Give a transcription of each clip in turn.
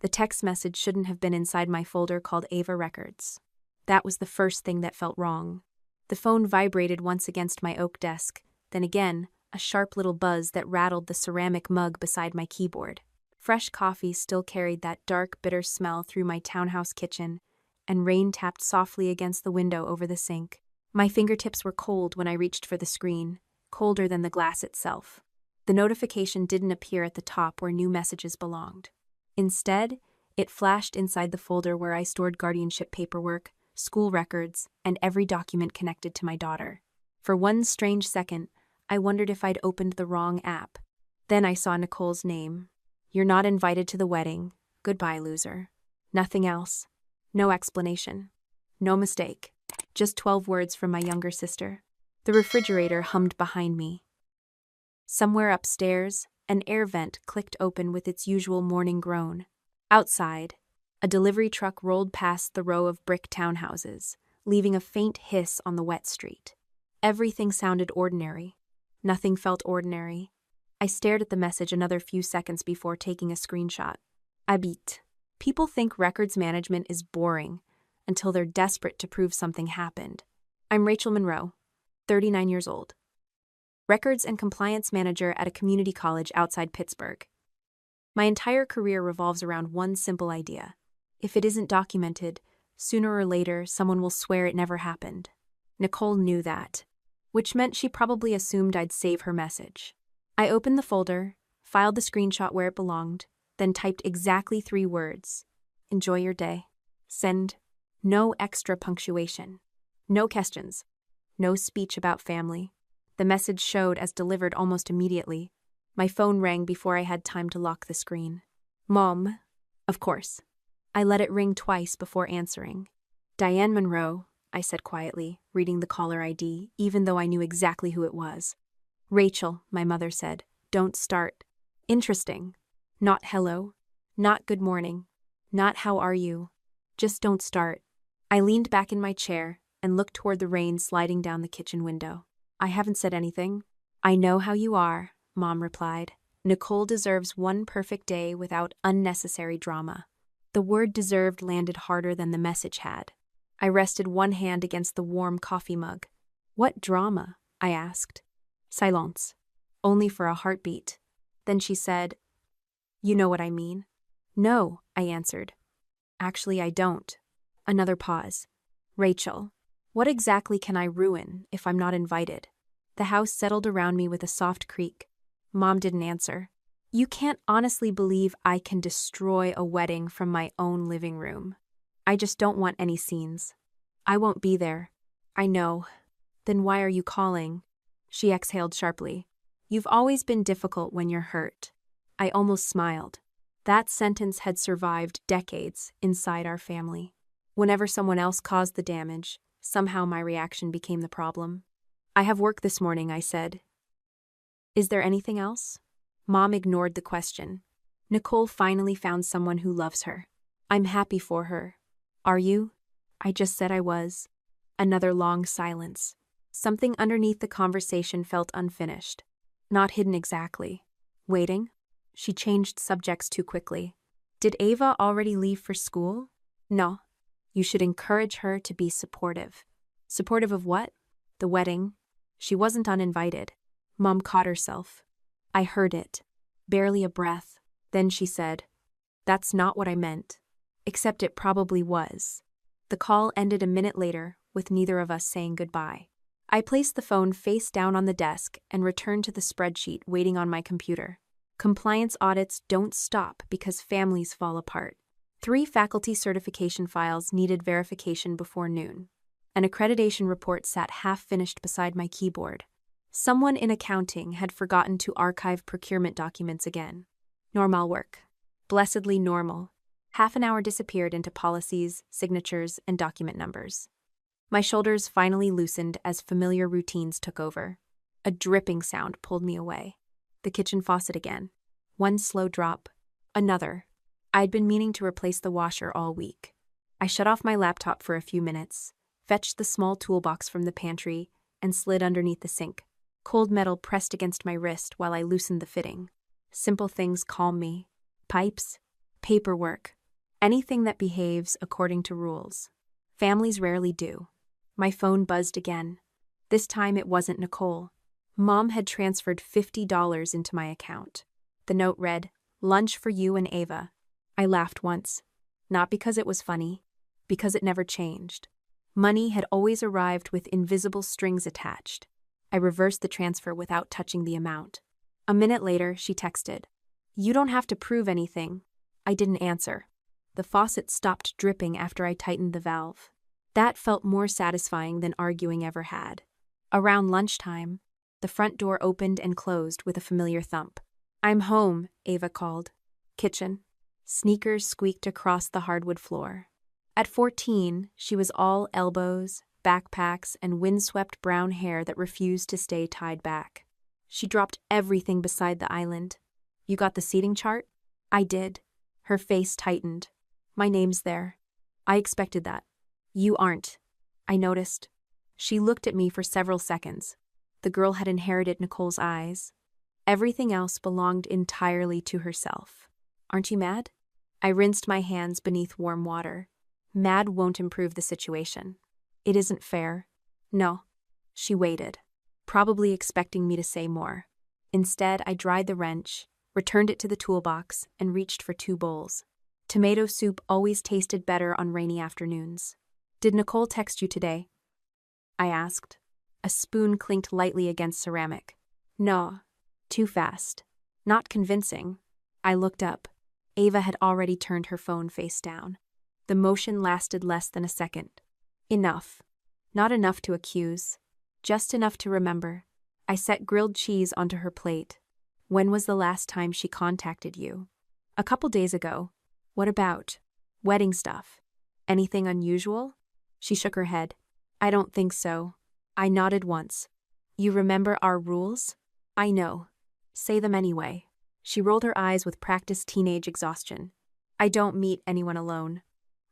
The text message shouldn't have been inside my folder called Ava Records. That was the first thing that felt wrong. The phone vibrated once against my oak desk, then again, a sharp little buzz that rattled the ceramic mug beside my keyboard. Fresh coffee still carried that dark, bitter smell through my townhouse kitchen, and rain tapped softly against the window over the sink. My fingertips were cold when I reached for the screen, colder than the glass itself. The notification didn't appear at the top where new messages belonged. Instead, it flashed inside the folder where I stored guardianship paperwork, school records, and every document connected to my daughter. For one strange second, I wondered if I'd opened the wrong app. Then I saw Nicole's name. "You're not invited to the wedding. Goodbye, loser." Nothing else. No explanation. No mistake. Just 12 words from my younger sister. The refrigerator hummed behind me. Somewhere upstairs, an air vent clicked open with its usual morning groan. Outside, a delivery truck rolled past the row of brick townhouses, leaving a faint hiss on the wet street. Everything sounded ordinary. Nothing felt ordinary. I stared at the message another few seconds before taking a screenshot. Habite. People think records management is boring until they're desperate to prove something happened. I'm Rachel Monroe, 39 years old. Records and compliance manager at a community college outside Pittsburgh. My entire career revolves around one simple idea. If it isn't documented, sooner or later someone will swear it never happened. Nicole knew that, which meant she probably assumed I'd save her message. I opened the folder, filed the screenshot where it belonged, then typed exactly 3 words. Enjoy your day. Send. No extra punctuation. No questions. No speech about family. The message showed as delivered almost immediately. My phone rang before I had time to lock the screen. Mom. Of course. I let it ring twice before answering. Diane Monroe, I said quietly, reading the caller ID, even though I knew exactly who it was. Rachel, my mother said. Don't start. Interesting. Not hello. Not good morning. Not how are you. Just don't start. I leaned back in my chair and looked toward the rain sliding down the kitchen window. I haven't said anything. I know how you are, Mom replied. Nicole deserves one perfect day without unnecessary drama. The word deserved landed harder than the message had. I rested one hand against the warm coffee mug. What drama? I asked. Silence. Only for a heartbeat. Then she said, You know what I mean? No, I answered. Actually, I don't. Another pause. Rachel, what exactly can I ruin if I'm not invited? The house settled around me with a soft creak. Mom didn't answer. You can't honestly believe I can destroy a wedding from my own living room. I just don't want any scenes. I won't be there. I know. Then why are you calling? She exhaled sharply. You've always been difficult when you're hurt. I almost smiled. That sentence had survived decades inside our family. Whenever someone else caused the damage, somehow my reaction became the problem. I have work this morning, I said. Is there anything else? Mom ignored the question. Nicole finally found someone who loves her. I'm happy for her. Are you? I just said I was. Another long silence. Something underneath the conversation felt unfinished. Not hidden exactly. Waiting? She changed subjects too quickly. Did Ava already leave for school? No. You should encourage her to be supportive. Supportive of what? The wedding. She wasn't uninvited. Mom caught herself. I heard it. Barely a breath. Then she said, That's not what I meant. Except it probably was. The call ended a minute later, with neither of us saying goodbye. I placed the phone face down on the desk and returned to the spreadsheet waiting on my computer. Compliance audits don't stop because families fall apart. 3 faculty certification files needed verification before noon. An accreditation report sat half-finished beside my keyboard. Someone in accounting had forgotten to archive procurement documents again. Normal work. Blessedly normal. Half an hour disappeared into policies, signatures, and document numbers. My shoulders finally loosened as familiar routines took over. A dripping sound pulled me away. The kitchen faucet again. One slow drop. Another. I'd been meaning to replace the washer all week. I shut off my laptop for a few minutes, fetched the small toolbox from the pantry, and slid underneath the sink. Cold metal pressed against my wrist while I loosened the fitting. Simple things calm me. Pipes, Paperwork. Anything that behaves according to rules. Families rarely do. My phone buzzed again. This time it wasn't Nicole. Mom had transferred $50 into my account. The note read, "Lunch for you and Ava." I laughed once. Not because it was funny, because it never changed. Money had always arrived with invisible strings attached. I reversed the transfer without touching the amount. A minute later, she texted, "You don't have to prove anything." I didn't answer. The faucet stopped dripping after I tightened the valve. That felt more satisfying than arguing ever had. Around lunchtime, the front door opened and closed with a familiar thump. "I'm home," Ava called. Kitchen. Sneakers squeaked across the hardwood floor. At 14, she was all elbows, backpacks, and windswept brown hair that refused to stay tied back. She dropped everything beside the island. "You got the seating chart?" I did. Her face tightened. "My name's there." "I expected that." "You aren't." I noticed. She looked at me for several seconds. The girl had inherited Nicole's eyes. Everything else belonged entirely to herself. "Aren't you mad?" I rinsed my hands beneath warm water. Mad won't improve the situation. "It isn't fair." "No." She waited, probably expecting me to say more. Instead, I dried the wrench, returned it to the toolbox, and reached for 2 bowls. Tomato soup always tasted better on rainy afternoons. "Did Nicole text you today?" I asked. A spoon clinked lightly against ceramic. "No." Too fast. Not convincing. I looked up. Ava had already turned her phone face down. The motion lasted less than a second. Enough. Not enough to accuse. Just enough to remember. I set grilled cheese onto her plate. "When was the last time she contacted you?" "A couple days ago." "What about?" "Wedding stuff." "Anything unusual?" She shook her head. "I don't think so." I nodded once. "You remember our rules?" "I know." "Say them anyway." She rolled her eyes with practiced teenage exhaustion. "I don't meet anyone alone."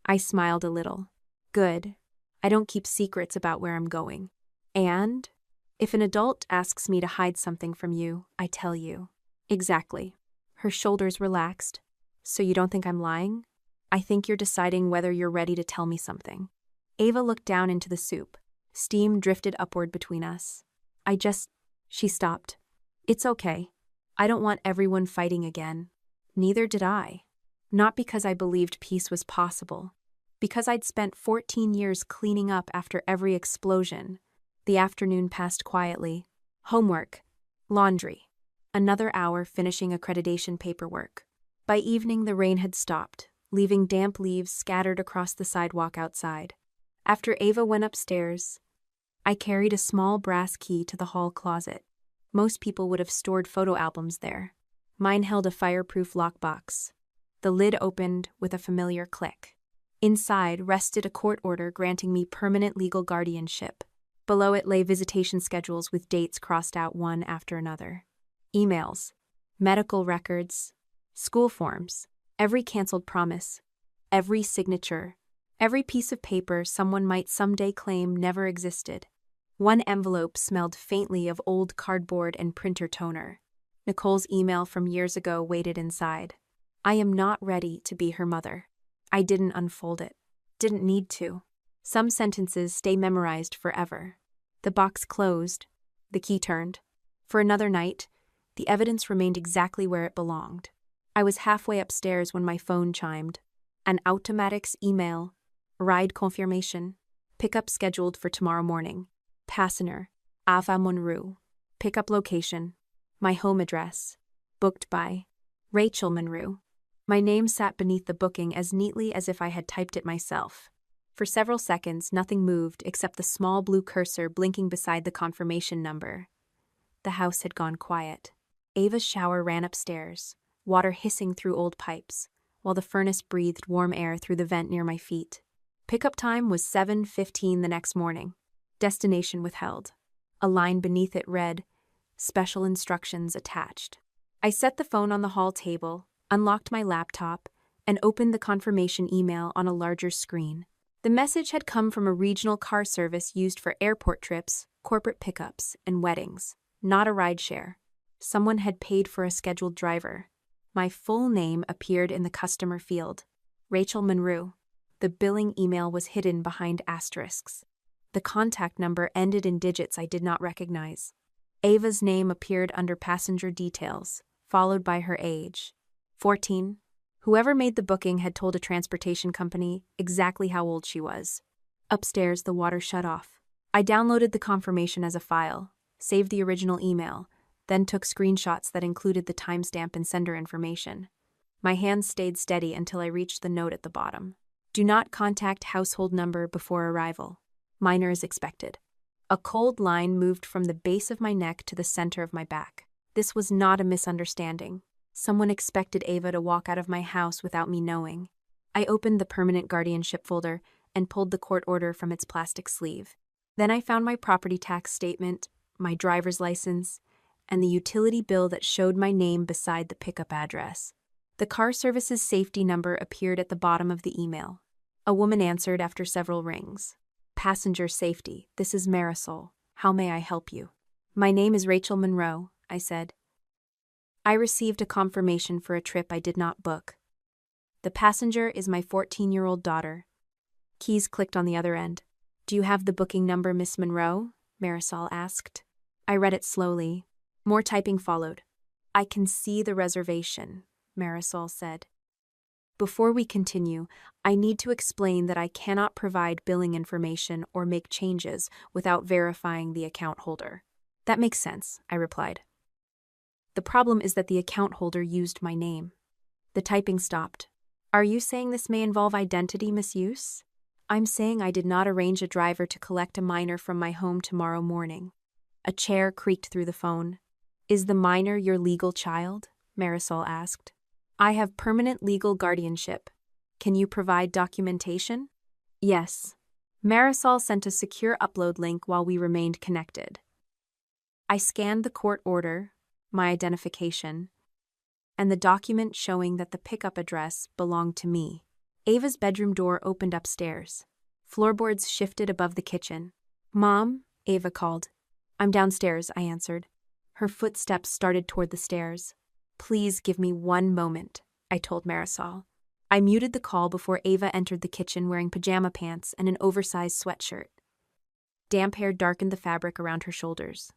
I smiled a little. "Good. I don't keep secrets about where I'm going. And if an adult asks me to hide something from you, I tell you." "Exactly." Her shoulders relaxed. "So you don't think I'm lying?" "I think you're deciding whether you're ready to tell me something." Ava looked down into the soup. Steam drifted upward between us. She stopped. "It's okay. I don't want everyone fighting again." Neither did I. Not because I believed peace was possible. Because I'd spent 14 years cleaning up after every explosion. The afternoon passed quietly. Homework. Laundry. Another hour finishing accreditation paperwork. By evening, the rain had stopped, leaving damp leaves scattered across the sidewalk outside. After Ava went upstairs, I carried a small brass key to the hall closet. Most people would have stored photo albums there. Mine held a fireproof lockbox. The lid opened with a familiar click. Inside rested a court order granting me permanent legal guardianship. Below it lay visitation schedules with dates crossed out one after another. Emails, medical records, school forms, every canceled promise, every signature, every piece of paper someone might someday claim never existed. One envelope smelled faintly of old cardboard and printer toner. Nicole's email from years ago waited inside. "I am not ready to be her mother." I didn't unfold it. Didn't need to. Some sentences stay memorized forever. The box closed. The key turned. For another night, the evidence remained exactly where it belonged. I was halfway upstairs when my phone chimed. An automatics email. Ride confirmation. Pickup scheduled for tomorrow morning. Passenger. Ava Monroe. Pickup location. My home address. Booked by Rachel Monroe. My name sat beneath the booking as neatly as if I had typed it myself. For several seconds, nothing moved except the small blue cursor blinking beside the confirmation number. The house had gone quiet. Ava's shower ran upstairs, water hissing through old pipes, while the furnace breathed warm air through the vent near my feet. Pickup time was 7:15 the next morning. Destination withheld. A line beneath it read, "Special instructions attached." I set the phone on the hall table, unlocked my laptop, and opened the confirmation email on a larger screen. The message had come from a regional car service used for airport trips, corporate pickups, and weddings, not a rideshare. Someone had paid for a scheduled driver. My full name appeared in the customer field. Rachel Monroe. The billing email was hidden behind asterisks. The contact number ended in digits I did not recognize. Ava's name appeared under passenger details, followed by her age. 14. Whoever made the booking had told a transportation company exactly how old she was. Upstairs, the water shut off. I downloaded the confirmation as a file, saved the original email, then took screenshots that included the timestamp and sender information. My hands stayed steady until I reached the note at the bottom. Do not contact household number before arrival. Minor is expected. A cold line moved from the base of my neck to the center of my back. This was not a misunderstanding. Someone expected Ava to walk out of my house without me knowing. I opened the permanent guardianship folder and pulled the court order from its plastic sleeve. Then I found my property tax statement, my driver's license, and the utility bill that showed my name beside the pickup address. The car service's safety number appeared at the bottom of the email. A woman answered after several rings. Passenger safety, this is Marisol. How may I help you? My name is Rachel Monroe, I said. I received a confirmation for a trip I did not book. The passenger is my 14-year-old daughter. Keys clicked on the other end. Do you have the booking number, Miss Monroe? Marisol asked. I read it slowly. More typing followed. I can see the reservation, Marisol said. Before we continue, I need to explain that I cannot provide billing information or make changes without verifying the account holder. That makes sense, I replied. The problem is that the account holder used my name. The typing stopped. Are you saying this may involve identity misuse? I'm saying I did not arrange a driver to collect a minor from my home tomorrow morning. A chair creaked through the phone. Is the minor your legal child? Marisol asked. I have permanent legal guardianship. Can you provide documentation? Yes. Marisol sent a secure upload link while we remained connected. I scanned the court order, my identification, and the document showing that the pickup address belonged to me. Ava's bedroom door opened upstairs. Floorboards shifted above the kitchen. Mom, Ava called. I'm downstairs, I answered. Her footsteps started toward the stairs. Please give me 1 moment, I told Marisol. I muted the call before Ava entered the kitchen wearing pajama pants and an oversized sweatshirt. Damp hair darkened the fabric around her shoulders.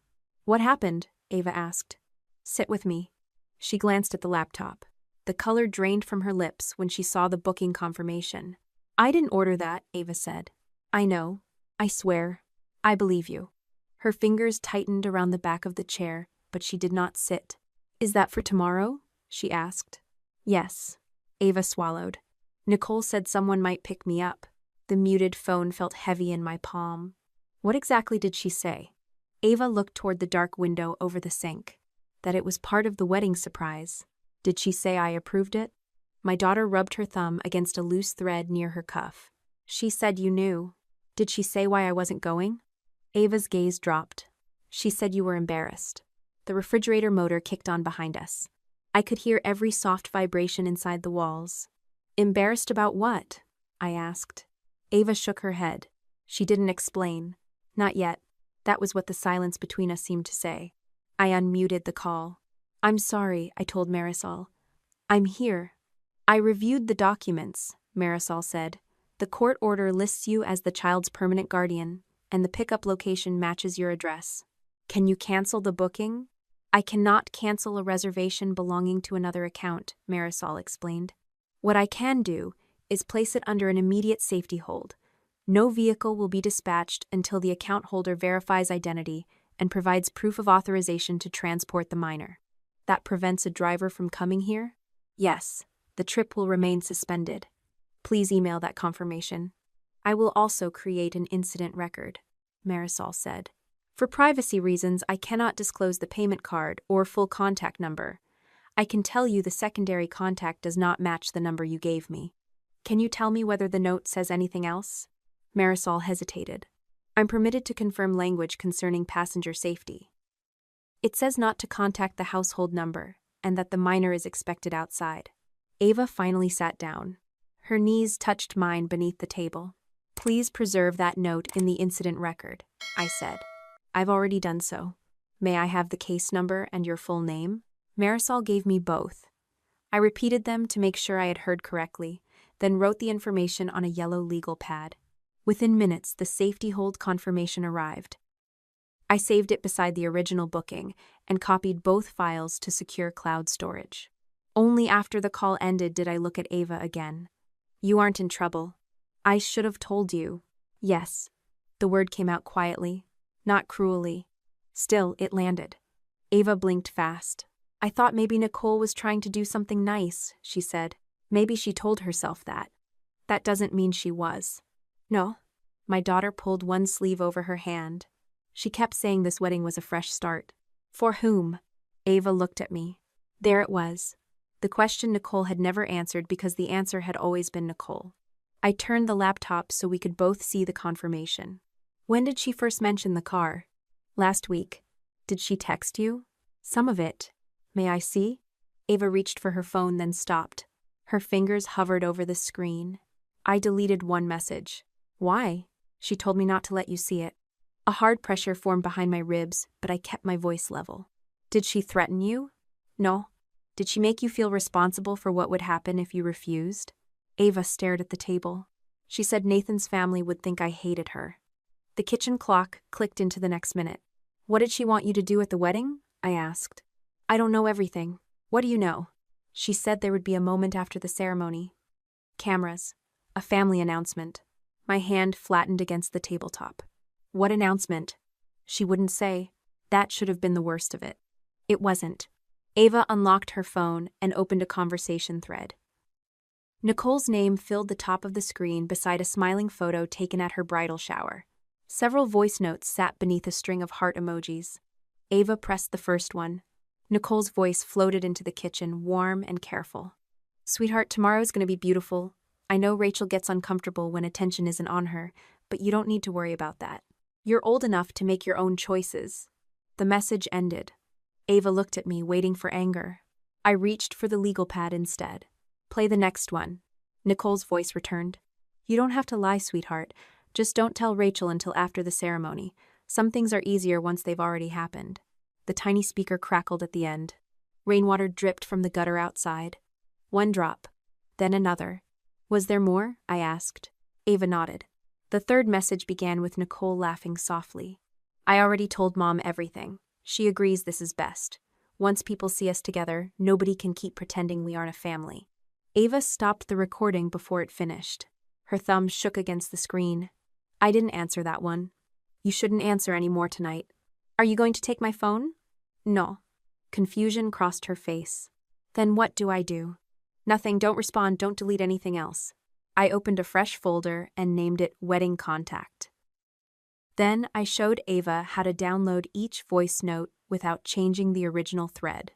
What happened? Ava asked. Sit with me. She glanced at the laptop. The color drained from her lips when she saw the booking confirmation. I didn't order that, Ava said. I know. I swear. I believe you. Her fingers tightened around the back of the chair, but she did not sit. Is that for tomorrow? She asked. Yes. Ava swallowed. Nicole said someone might pick me up. The muted phone felt heavy in my palm. What exactly did she say? Ava looked toward the dark window over the sink. That it was part of the wedding surprise. Did she say I approved it? My daughter rubbed her thumb against a loose thread near her cuff. She said you knew. Did she say why I wasn't going? Ava's gaze dropped. She said you were embarrassed. The refrigerator motor kicked on behind us. I could hear every soft vibration inside the walls. Embarrassed about what? I asked. Ava shook her head. She didn't explain. Not yet. That was what the silence between us seemed to say. I unmuted the call. I'm sorry, I told Marisol. I'm here. I reviewed the documents, Marisol said. The court order lists you as the child's permanent guardian, and the pickup location matches your address. Can you cancel the booking? I cannot cancel a reservation belonging to another account, Marisol explained. What I can do is place it under an immediate safety hold. No vehicle will be dispatched until the account holder verifies identity and provides proof of authorization to transport the minor. That prevents a driver from coming here? Yes, the trip will remain suspended. Please email that confirmation. I will also create an incident record, Marisol said. For privacy reasons, I cannot disclose the payment card or full contact number. I can tell you the secondary contact does not match the number you gave me. Can you tell me whether the note says anything else? Marisol hesitated. I'm permitted to confirm language concerning passenger safety. It says not to contact the household number and that the minor is expected outside. Ava finally sat down. Her knees touched mine beneath the table. Please preserve that note in the incident record, I said. I've already done so. May I have the case number and your full name? Marisol gave me both. I repeated them to make sure I had heard correctly, then wrote the information on a yellow legal pad. Within minutes, the safety hold confirmation arrived. I saved it beside the original booking and copied both files to secure cloud storage. Only after the call ended did I look at Ava again. "You aren't in trouble. I should have told you." "Yes." The word came out quietly, not cruelly. Still, it landed. Ava blinked fast. "I thought maybe Nicole was trying to do something nice," she said. "Maybe she told herself that. That doesn't mean she was." "No." My daughter pulled one sleeve over her hand. She kept saying this wedding was a fresh start. "For whom?" Ava looked at me. There it was. The question Nicole had never answered because the answer had always been Nicole. I turned the laptop so we could both see the confirmation. "When did she first mention the car?" "Last week." "Did she text you?" "Some of it." "May I see?" Ava reached for her phone, then stopped. Her fingers hovered over the screen. I deleted one message. "Why?" "She told me not to let you see it." A hard pressure formed behind my ribs, but I kept my voice level. "Did she threaten you?" "No." "Did she make you feel responsible for what would happen if you refused?" Ava stared at the table. "She said Nathan's family would think I hated her." The kitchen clock clicked into the next minute. "What did she want you to do at the wedding?" I asked. "I don't know everything." "What do you know?" "She said there would be a moment after the ceremony. Cameras. A family announcement." My hand flattened against the tabletop. "What announcement?" "She wouldn't say." That should have been the worst of it. It wasn't. Ava unlocked her phone and opened a conversation thread. Nicole's name filled the top of the screen beside a smiling photo taken at her bridal shower. Several voice notes sat beneath a string of heart emojis. Ava pressed the first one. Nicole's voice floated into the kitchen, warm and careful. "Sweetheart, tomorrow's going to be beautiful. I know Rachel gets uncomfortable when attention isn't on her, but you don't need to worry about that. You're old enough to make your own choices." The message ended. Ava looked at me, waiting for anger. I reached for the legal pad instead. "Play the next one." Nicole's voice returned. "You don't have to lie, sweetheart. Just don't tell Rachel until after the ceremony. Some things are easier once they've already happened." The tiny speaker crackled at the end. Rainwater dripped from the gutter outside. One drop. Then another. "Was there more?" I asked. Ava nodded. The third message began with Nicole laughing softly. "I already told Mom everything. She agrees this is best. Once people see us together, nobody can keep pretending we aren't a family." Ava stopped the recording before it finished. Her thumb shook against the screen. "I didn't answer that one." "You shouldn't answer any more tonight." "Are you going to take my phone?" "No." Confusion crossed her face. "Then what do I do?" "Nothing, don't respond, don't delete anything else." I opened a fresh folder and named it Wedding Contact. Then I showed Ava how to download each voice note without changing the original thread.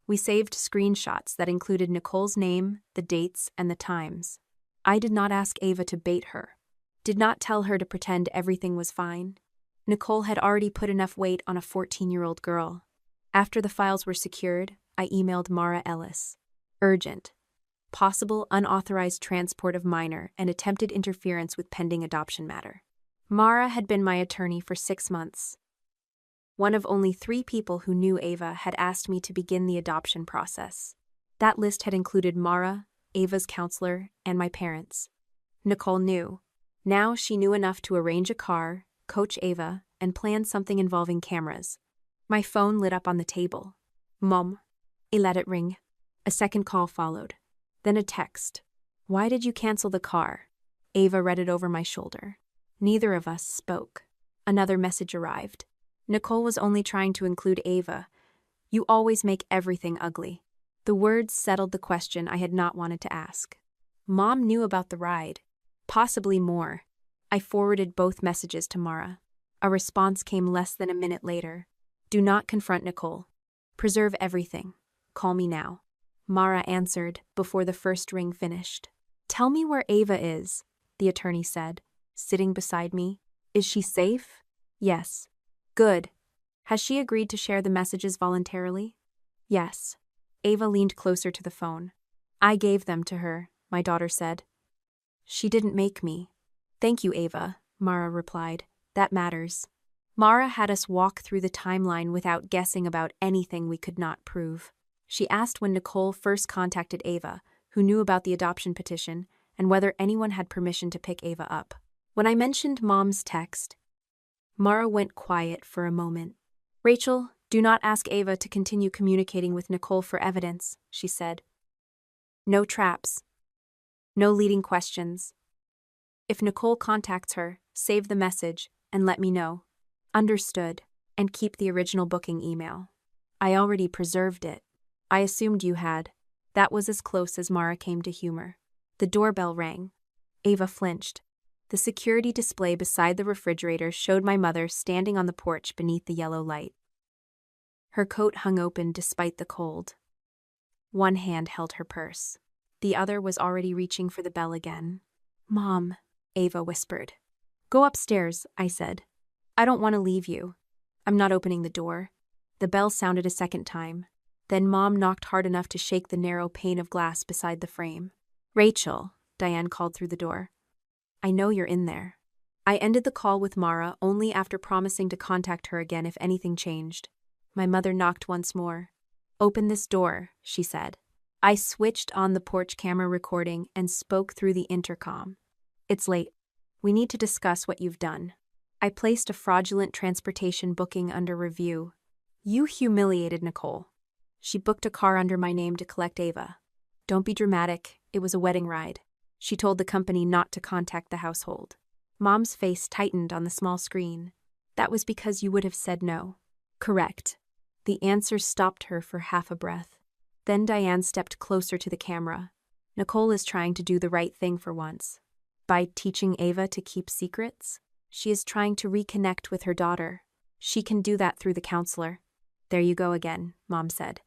We saved screenshots that included Nicole's name, the dates, and the times. I did not ask Ava to bait her. Did not tell her to pretend everything was fine. Nicole had already put enough weight on a 14-year-old girl. After the files were secured, I emailed Mara Ellis. Urgent. Possible unauthorized transport of minor and attempted interference with pending adoption matter. Mara had been my attorney for 6 months. One of only 3 people who knew Ava had asked me to begin the adoption process. That list had included Mara, Ava's counselor, and my parents. Nicole knew. Now she knew enough to arrange a car, coach Ava, and plan something involving cameras. My phone lit up on the table. "Mom." I let it ring. A second call followed. Then a text. "Why did you cancel the car?" Ava read it over my shoulder. Neither of us spoke. Another message arrived. Nicole was only trying to include Ava. "You always make everything ugly." The words settled the question I had not wanted to ask. Mom knew about the ride. Possibly more. I forwarded both messages to Mara. A response came less than a minute later. "Do not confront Nicole. Preserve everything. Call me now." Mara answered before the first ring finished. "Tell me where Ava is," the attorney said, sitting beside me. "Is she safe?" "Yes." "Good. Has she agreed to share the messages voluntarily?" "Yes." Ava leaned closer to the phone. "I gave them to her," my daughter said. "She didn't make me." "Thank you, Ava," Mara replied. "That matters." Mara had us walk through the timeline without guessing about anything we could not prove. She asked when Nicole first contacted Ava, who knew about the adoption petition, and whether anyone had permission to pick Ava up. When I mentioned Mom's text, Mara went quiet for a moment. "Rachel, do not ask Ava to continue communicating with Nicole for evidence," she said. "No traps. No leading questions. If Nicole contacts her, save the message and let me know." "Understood. And keep the original booking email." "I already preserved it." "I assumed you had." That was as close as Mara came to humor. The doorbell rang. Ava flinched. The security display beside the refrigerator showed my mother standing on the porch beneath the yellow light. Her coat hung open despite the cold. One hand held her purse. The other was already reaching for the bell again. "Mom," Ava whispered. "Go upstairs," I said. "I don't want to leave you." "I'm not opening the door." The bell sounded a second time. Then Mom knocked hard enough to shake the narrow pane of glass beside the frame. "Rachel," Diane called through the door. "I know you're in there." I ended the call with Mara only after promising to contact her again if anything changed. My mother knocked once more. "Open this door," she said. I switched on the porch camera recording and spoke through the intercom. "It's late. We need to discuss what you've done." I placed a fraudulent transportation booking under review. "You humiliated Nicole. She booked a car under my name to collect Ava. Don't be dramatic, it was a wedding ride. She told the company not to contact the household." Mom's face tightened on the small screen. "That was because you would have said no." "Correct." The answer stopped her for half a breath. Then Diane stepped closer to the camera. "Nicole is trying to do the right thing for once. By teaching Ava to keep secrets, she is trying to reconnect with her daughter. She can do that through the counselor." "There you go again," Mom said.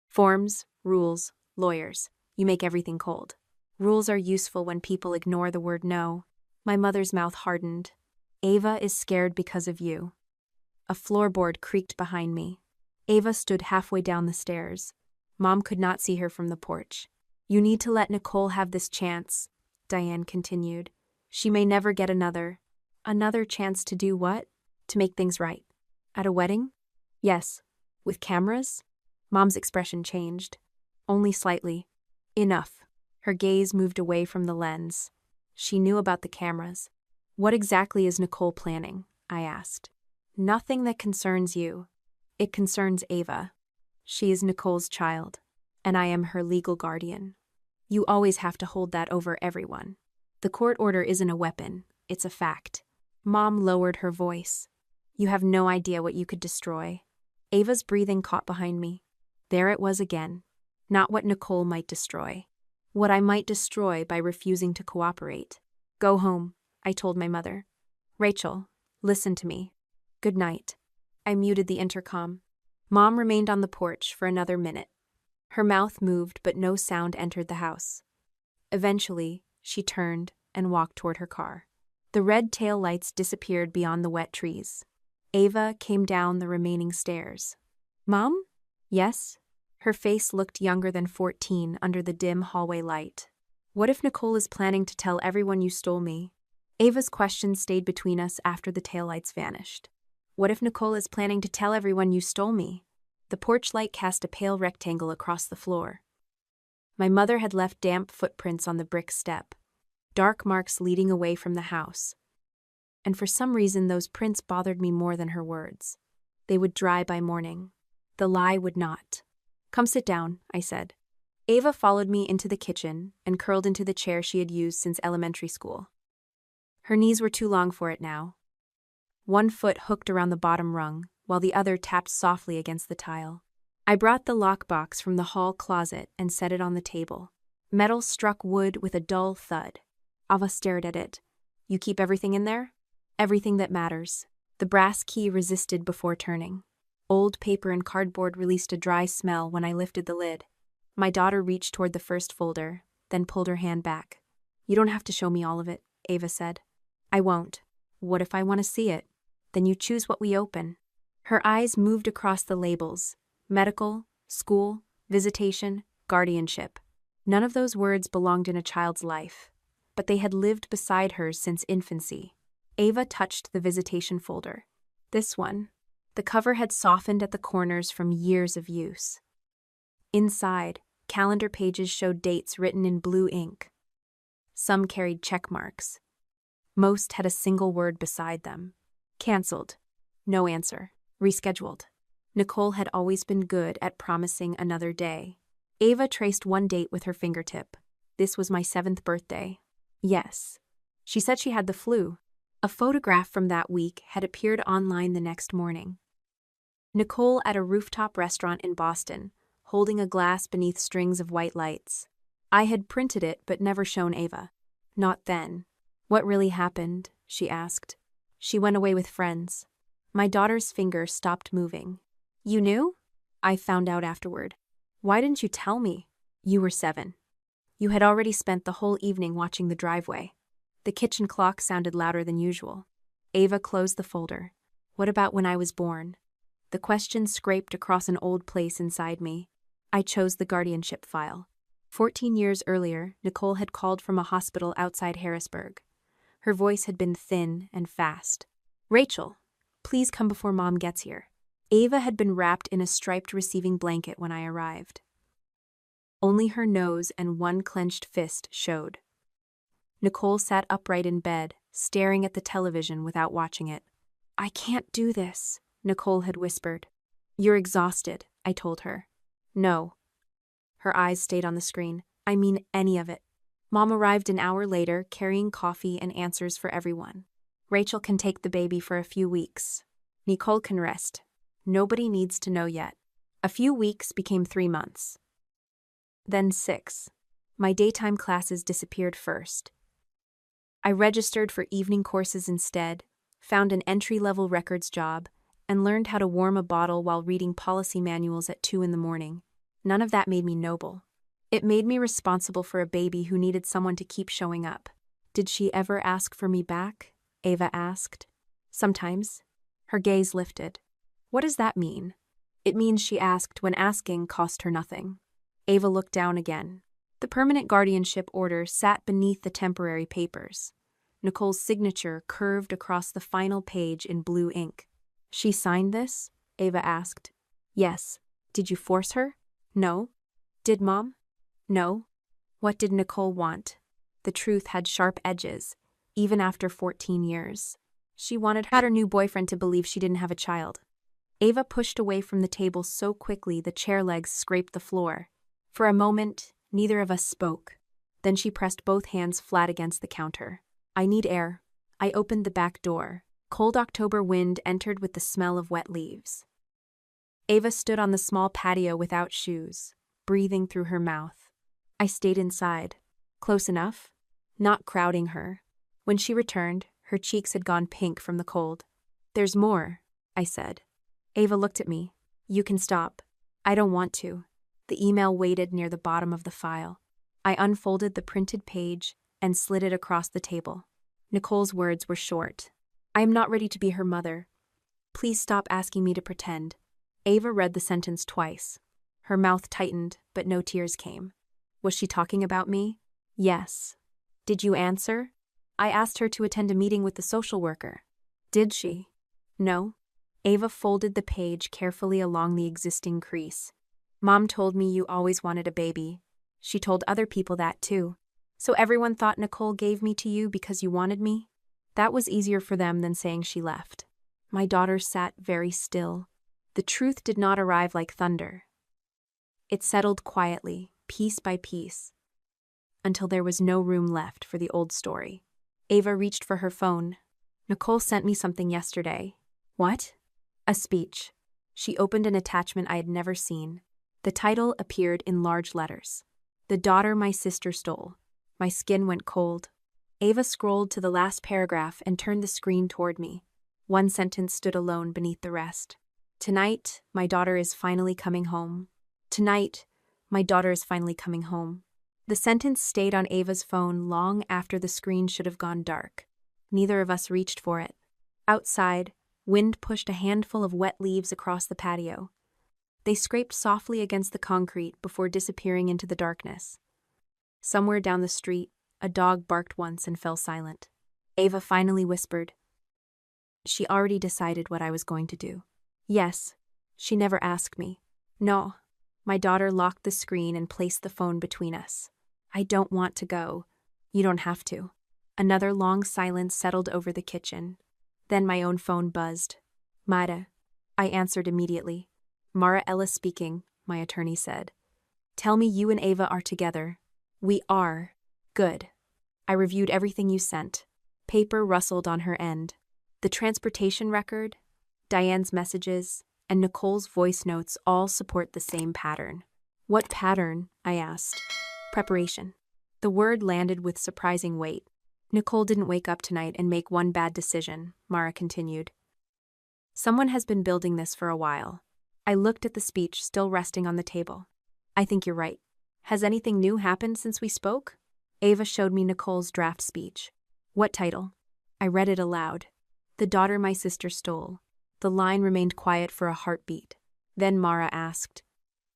"Forms, rules, lawyers. You make everything cold. Rules are useful when people ignore the word no." My mother's mouth hardened. "Ava is scared because of you." A floorboard creaked behind me. Ava stood halfway down the stairs. Mom could not see her from the porch. "You need to let Nicole have this chance," Diane continued. "She may never get another." "Another chance to do what?" "To make things right." "At a wedding?" "Yes." "With cameras?" Mom's expression changed. Only slightly. "Enough." Her gaze moved away from the lens. She knew about the cameras. "What exactly is Nicole planning?" I asked. "Nothing that concerns you. It concerns Ava. She is Nicole's child, and I am her legal guardian. You always have to hold that over everyone. The court order isn't a weapon, it's a fact." Mom lowered her voice. "You have no idea what you could destroy." Ava's breathing caught behind me. There it was again. Not what Nicole might destroy. What I might destroy by refusing to cooperate. "Go home," I told my mother. "Rachel, listen to me. Good night." I muted the intercom. Mom remained on the porch for another minute. Her mouth moved, but no sound entered the house. Eventually, she turned and walked toward her car. The red tail lights disappeared beyond the wet trees. Ava came down the remaining stairs. "Mom?" "Yes?" Her face looked younger than 14 under the dim hallway light. "What if Nicole is planning to tell everyone you stole me?" Ava's question stayed between us after the taillights vanished. "What if Nicole is planning to tell everyone you stole me?" The porch light cast a pale rectangle across the floor. My mother had left damp footprints on the brick step, dark marks leading away from the house. And for some reason those prints bothered me more than her words. They would dry by morning. The lie would not. "Come sit down," I said. Ava followed me into the kitchen and curled into the chair she had used since elementary school. Her knees were too long for it now. One foot hooked around the bottom rung, while the other tapped softly against the tile. I brought the lockbox from the hall closet and set it on the table. Metal struck wood with a dull thud. Ava stared at it. "You keep everything in there?" "Everything that matters." The brass key resisted before turning. Old paper and cardboard released a dry smell when I lifted the lid. My daughter reached toward the first folder, then pulled her hand back. "You don't have to show me all of it," Ava said. "I won't." "What if I want to see it?" "Then you choose what we open." Her eyes moved across the labels: medical, school, visitation, guardianship. None of those words belonged in a child's life, but they had lived beside hers since infancy. Ava touched the visitation folder. This one. The cover had softened at the corners from years of use. Inside, calendar pages showed dates written in blue ink. Some carried check marks. Most had a single word beside them. Cancelled. No answer. Rescheduled. Nicole had always been good at promising another day. Ava traced one date with her fingertip. This was my 7th birthday. Yes. She said she had the flu. A photograph from that week had appeared online the next morning. Nicole at a rooftop restaurant in Boston, holding a glass beneath strings of white lights. I had printed it but never shown Ava. Not then. What really happened? She asked. She went away with friends. My daughter's finger stopped moving. You knew? I found out afterward. Why didn't you tell me? You were 7. You had already spent the whole evening watching the driveway. The kitchen clock sounded louder than usual. Ava closed the folder. What about when I was born? The question scraped across an old place inside me. I chose the guardianship file. 14 years earlier, Nicole had called from a hospital outside Harrisburg. Her voice had been thin and fast. Rachel, please come before Mom gets here. Ava had been wrapped in a striped receiving blanket when I arrived. Only her nose and one clenched fist showed. Nicole sat upright in bed, staring at the television without watching it. I can't do this, Nicole had whispered. You're exhausted, I told her. No. Her eyes stayed on the screen. I mean any of it. Mom arrived an hour later, carrying coffee and answers for everyone. Rachel can take the baby for a few weeks. Nicole can rest. Nobody needs to know yet. A few weeks became 3 months. Then 6. My daytime classes disappeared first. I registered for evening courses instead, found an entry-level records job, and learned how to warm a bottle while reading policy manuals at 2 in the morning. None of that made me noble. It made me responsible for a baby who needed someone to keep showing up. Did she ever ask for me back? Ava asked. Sometimes. Her gaze lifted. What does that mean? It means she asked when asking cost her nothing. Ava looked down again. The permanent guardianship order sat beneath the temporary papers. Nicole's signature curved across the final page in blue ink. She signed this? Ava asked. Yes. Did you force her? No. Did Mom? No. What did Nicole want? The truth had sharp edges, even after 14 years. She wanted her new boyfriend to believe she didn't have a child. Ava pushed away from the table so quickly the chair legs scraped the floor. For a moment, neither of us spoke. Then she pressed both hands flat against the counter. I need air. I opened the back door. Cold October wind entered with the smell of wet leaves. Ava stood on the small patio without shoes, breathing through her mouth. I stayed inside. Close enough? Not crowding her. When she returned, her cheeks had gone pink from the cold. There's more, I said. Ava looked at me. You can stop. I don't want to. The email waited near the bottom of the file. I unfolded the printed page and slid it across the table. Nicole's words were short. I am not ready to be her mother. Please stop asking me to pretend. Ava read the sentence twice. Her mouth tightened, but no tears came. Was she talking about me? Yes. Did you answer? I asked her to attend a meeting with the social worker. Did she? No. Ava folded the page carefully along the existing crease. Mom told me you always wanted a baby. She told other people that too. So everyone thought Nicole gave me to you because you wanted me? That was easier for them than saying she left. My daughter sat very still. The truth did not arrive like thunder. It settled quietly, piece by piece, until there was no room left for the old story. Ava reached for her phone. Nicole sent me something yesterday. What? A speech. She opened an attachment I had never seen. The title appeared in large letters. The daughter my sister stole. My skin went cold. Ava scrolled to the last paragraph and turned the screen toward me. One sentence stood alone beneath the rest. Tonight, my daughter is finally coming home. Tonight, my daughter is finally coming home. The sentence stayed on Ava's phone long after the screen should have gone dark. Neither of us reached for it. Outside, wind pushed a handful of wet leaves across the patio. They scraped softly against the concrete before disappearing into the darkness. Somewhere down the street, a dog barked once and fell silent. Ava finally whispered. She already decided what I was going to do. Yes. She never asked me. No. My daughter locked the screen and placed the phone between us. I don't want to go. You don't have to. Another long silence settled over the kitchen. Then my own phone buzzed. Mara. I answered immediately. Mara Ellis speaking, my attorney said. Tell me you and Ava are together. We are. Good. I reviewed everything you sent. Paper rustled on her end. The transportation record, Diane's messages, and Nicole's voice notes all support the same pattern. What pattern? I asked. Preparation. The word landed with surprising weight. Nicole didn't wake up tonight and make one bad decision, Mara continued. Someone has been building this for a while. I looked at the speech still resting on the table. I think you're right. Has anything new happened since we spoke? Ava showed me Nicole's draft speech. What title? I read it aloud. The daughter my sister stole. The line remained quiet for a heartbeat. Then Mara asked,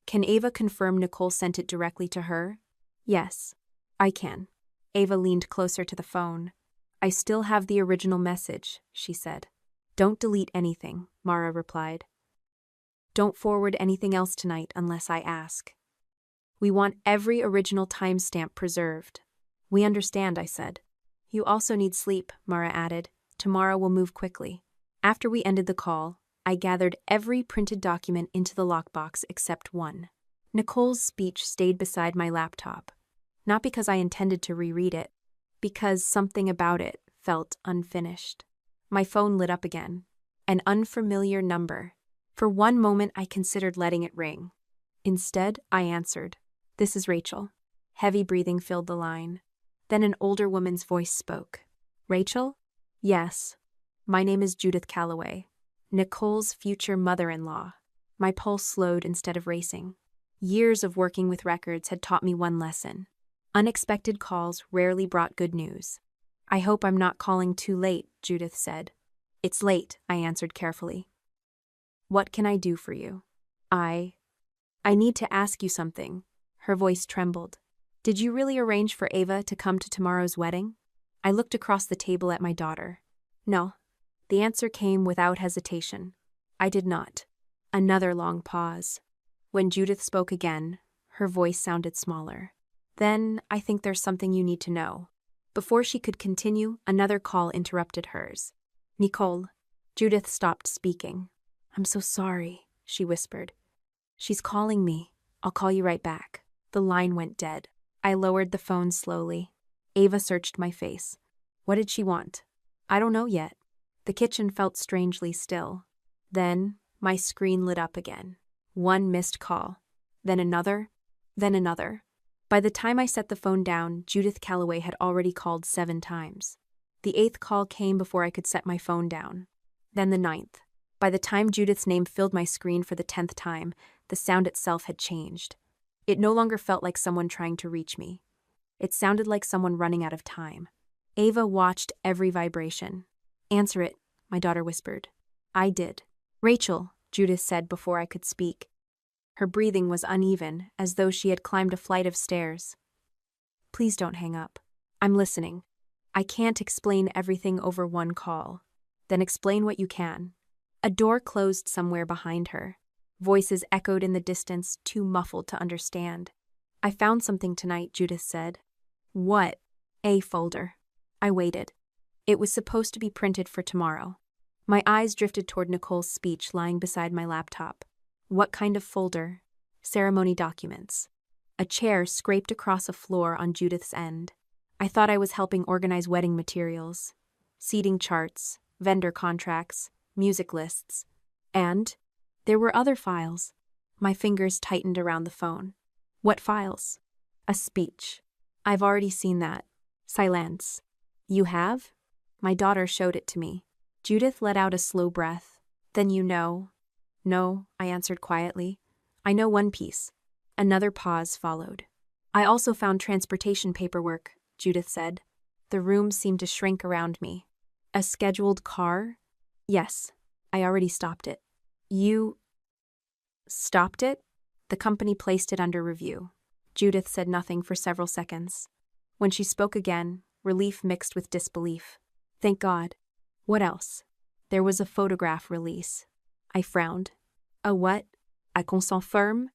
Can Ava confirm Nicole sent it directly to her? Yes, I can. Ava leaned closer to the phone. I still have the original message, she said. Don't delete anything, Mara replied. Don't forward anything else tonight unless I ask. We want every original timestamp preserved. We understand, I said. You also need sleep, Mara added. Tomorrow we'll move quickly. After we ended the call, I gathered every printed document into the lockbox except one. Nicole's speech stayed beside my laptop. Not because I intended to reread it, because something about it felt unfinished. My phone lit up again. An unfamiliar number. For one moment I considered letting it ring. Instead, I answered. This is Rachel. Heavy breathing filled the line. Then an older woman's voice spoke. Rachel? Yes. My name is Judith Calloway, Nicole's future mother-in-law. My pulse slowed instead of racing. Years of working with records had taught me one lesson. Unexpected calls rarely brought good news. I hope I'm not calling too late, Judith said. It's late, I answered carefully. What can I do for you? I need to ask you something. Her voice trembled. Did you really arrange for Ava to come to tomorrow's wedding? I looked across the table at my daughter. No. The answer came without hesitation. I did not. Another long pause. When Judith spoke again, her voice sounded smaller. Then, I think there's something you need to know. Before she could continue, another call interrupted hers. Nicole. Judith stopped speaking. I'm so sorry, she whispered. She's calling me. I'll call you right back. The line went dead. I lowered the phone slowly. Ava searched my face. What did she want? I don't know yet. The kitchen felt strangely still. Then, my screen lit up again. One missed call. Then another. Then another. By the time I set the phone down, Judith Calloway had already called 7 times. The 8th call came before I could set my phone down. Then the 9th. By the time Judith's name filled my screen for the 10th time, the sound itself had changed. It no longer felt like someone trying to reach me. It sounded like someone running out of time. Ava watched every vibration. Answer it, my daughter whispered. I did. Rachel, Judith said before I could speak. Her breathing was uneven, as though she had climbed a flight of stairs. Please don't hang up. I'm listening. I can't explain everything over one call. Then explain what you can. A door closed somewhere behind her. Voices echoed in the distance, too muffled to understand. I found something tonight, Judith said. What? A folder. I waited. It was supposed to be printed for tomorrow. My eyes drifted toward Nicole's speech lying beside my laptop. What kind of folder? Ceremony documents. A chair scraped across a floor on Judith's end. I thought I was helping organize wedding materials. Seating charts, vendor contracts, music lists. And there were other files. My fingers tightened around the phone. What files? A speech. I've already seen that. Silence. You have? My daughter showed it to me. Judith let out a slow breath. Then you know. No, I answered quietly. I know one piece. Another pause followed. I also found transportation paperwork, Judith said. The room seemed to shrink around me. A scheduled car? Yes, I already stopped it. You stopped it? The company placed it under review. Judith said nothing for several seconds. When she spoke again, relief mixed with disbelief. Thank God. What else? There was a photograph release. I frowned. A what? A consent ferme?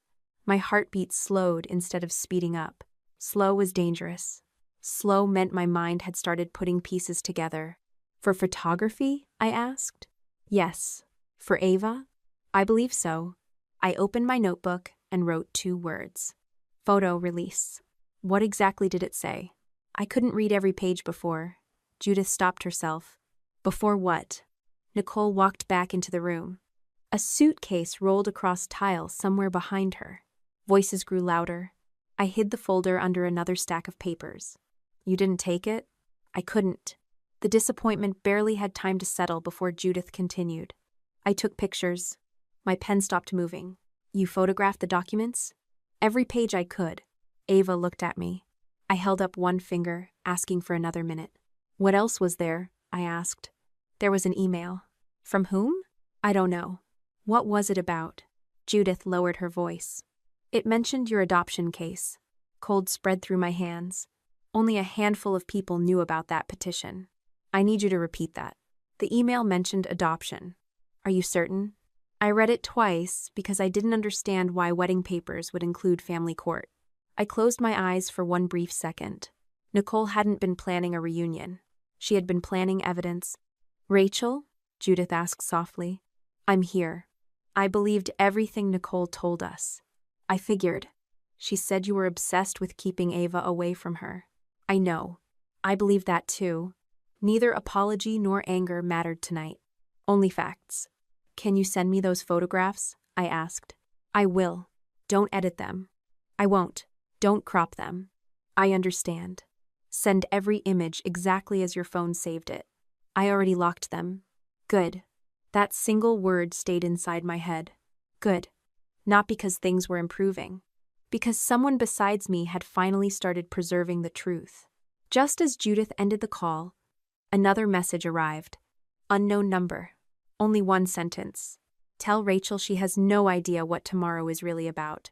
My heartbeat slowed instead of speeding up. Slow was dangerous. Slow meant my mind had started putting pieces together. For photography? I asked. Yes. For Ava? I believe so. I opened my notebook and wrote 2 words. Photo release. What exactly did it say? I couldn't read every page before. Judith stopped herself. Before what? Nicole walked back into the room. A suitcase rolled across tile somewhere behind her. Voices grew louder. I hid the folder under another stack of papers. You didn't take it? I couldn't. The disappointment barely had time to settle before Judith continued. I took pictures. My pen stopped moving. You photographed the documents? Every page I could. Ava looked at me. I held up one finger, asking for another minute. What else was there? I asked. There was an email. From whom? I don't know. What was it about? Judith lowered her voice. It mentioned your adoption case. Cold spread through my hands. Only a handful of people knew about that petition. I need you to repeat that. The email mentioned adoption. Are you certain? I read it twice because I didn't understand why wedding papers would include family court. I closed my eyes for one brief second. Nicole hadn't been planning a reunion. She had been planning evidence. Rachel? Judith asked softly. I'm here. I believed everything Nicole told us. I figured. She said you were obsessed with keeping Ava away from her. I know. I believe that too. Neither apology nor anger mattered tonight. Only facts. Can you send me those photographs? I asked. I will. Don't edit them. I won't. Don't crop them. I understand. Send every image exactly as your phone saved it. I already locked them. Good. That single word stayed inside my head. Good. Not because things were improving. Because someone besides me had finally started preserving the truth. Just as Judith ended the call, another message arrived. Unknown number. Only one sentence. Tell Rachel she has no idea what tomorrow is really about.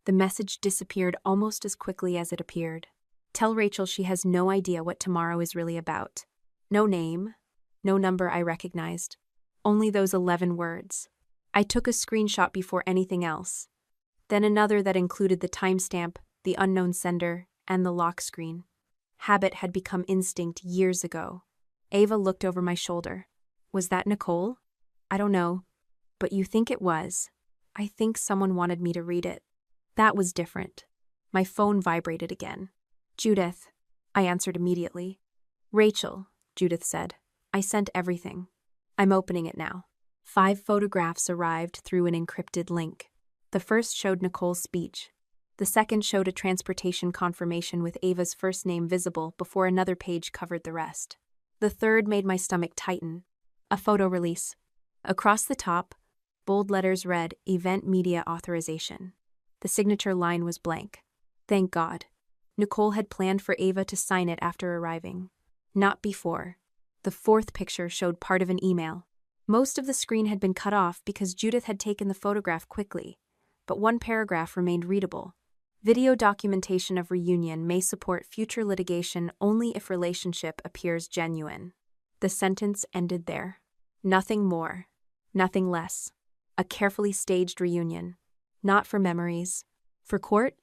The message disappeared almost as quickly as it appeared. Tell Rachel she has no idea what tomorrow is really about. No name. No number I recognized. Only those 11 words. I took a screenshot before anything else. Then another that included the timestamp, the unknown sender, and the lock screen. Habit had become instinct years ago. Ava looked over my shoulder. Was that Nicole? I don't know. But you think it was. I think someone wanted me to read it. That was different. My phone vibrated again. Judith. I answered immediately. Rachel, Judith said. I sent everything. I'm opening it now. 5 photographs arrived through an encrypted link. The first showed Nicole's speech. The second showed a transportation confirmation with Ava's first name visible before another page covered the rest. The third made my stomach tighten. A photo release. Across the top, bold letters read, Event Media Authorization. The signature line was blank. Thank God. Nicole had planned for Ava to sign it after arriving. Not before. The fourth picture showed part of an email. Most of the screen had been cut off because Judith had taken the photograph quickly, but one paragraph remained readable. Video documentation of reunion may support future litigation only if relationship appears genuine. The sentence ended there. Nothing more. Nothing less. A carefully staged reunion. Not for memories. For court?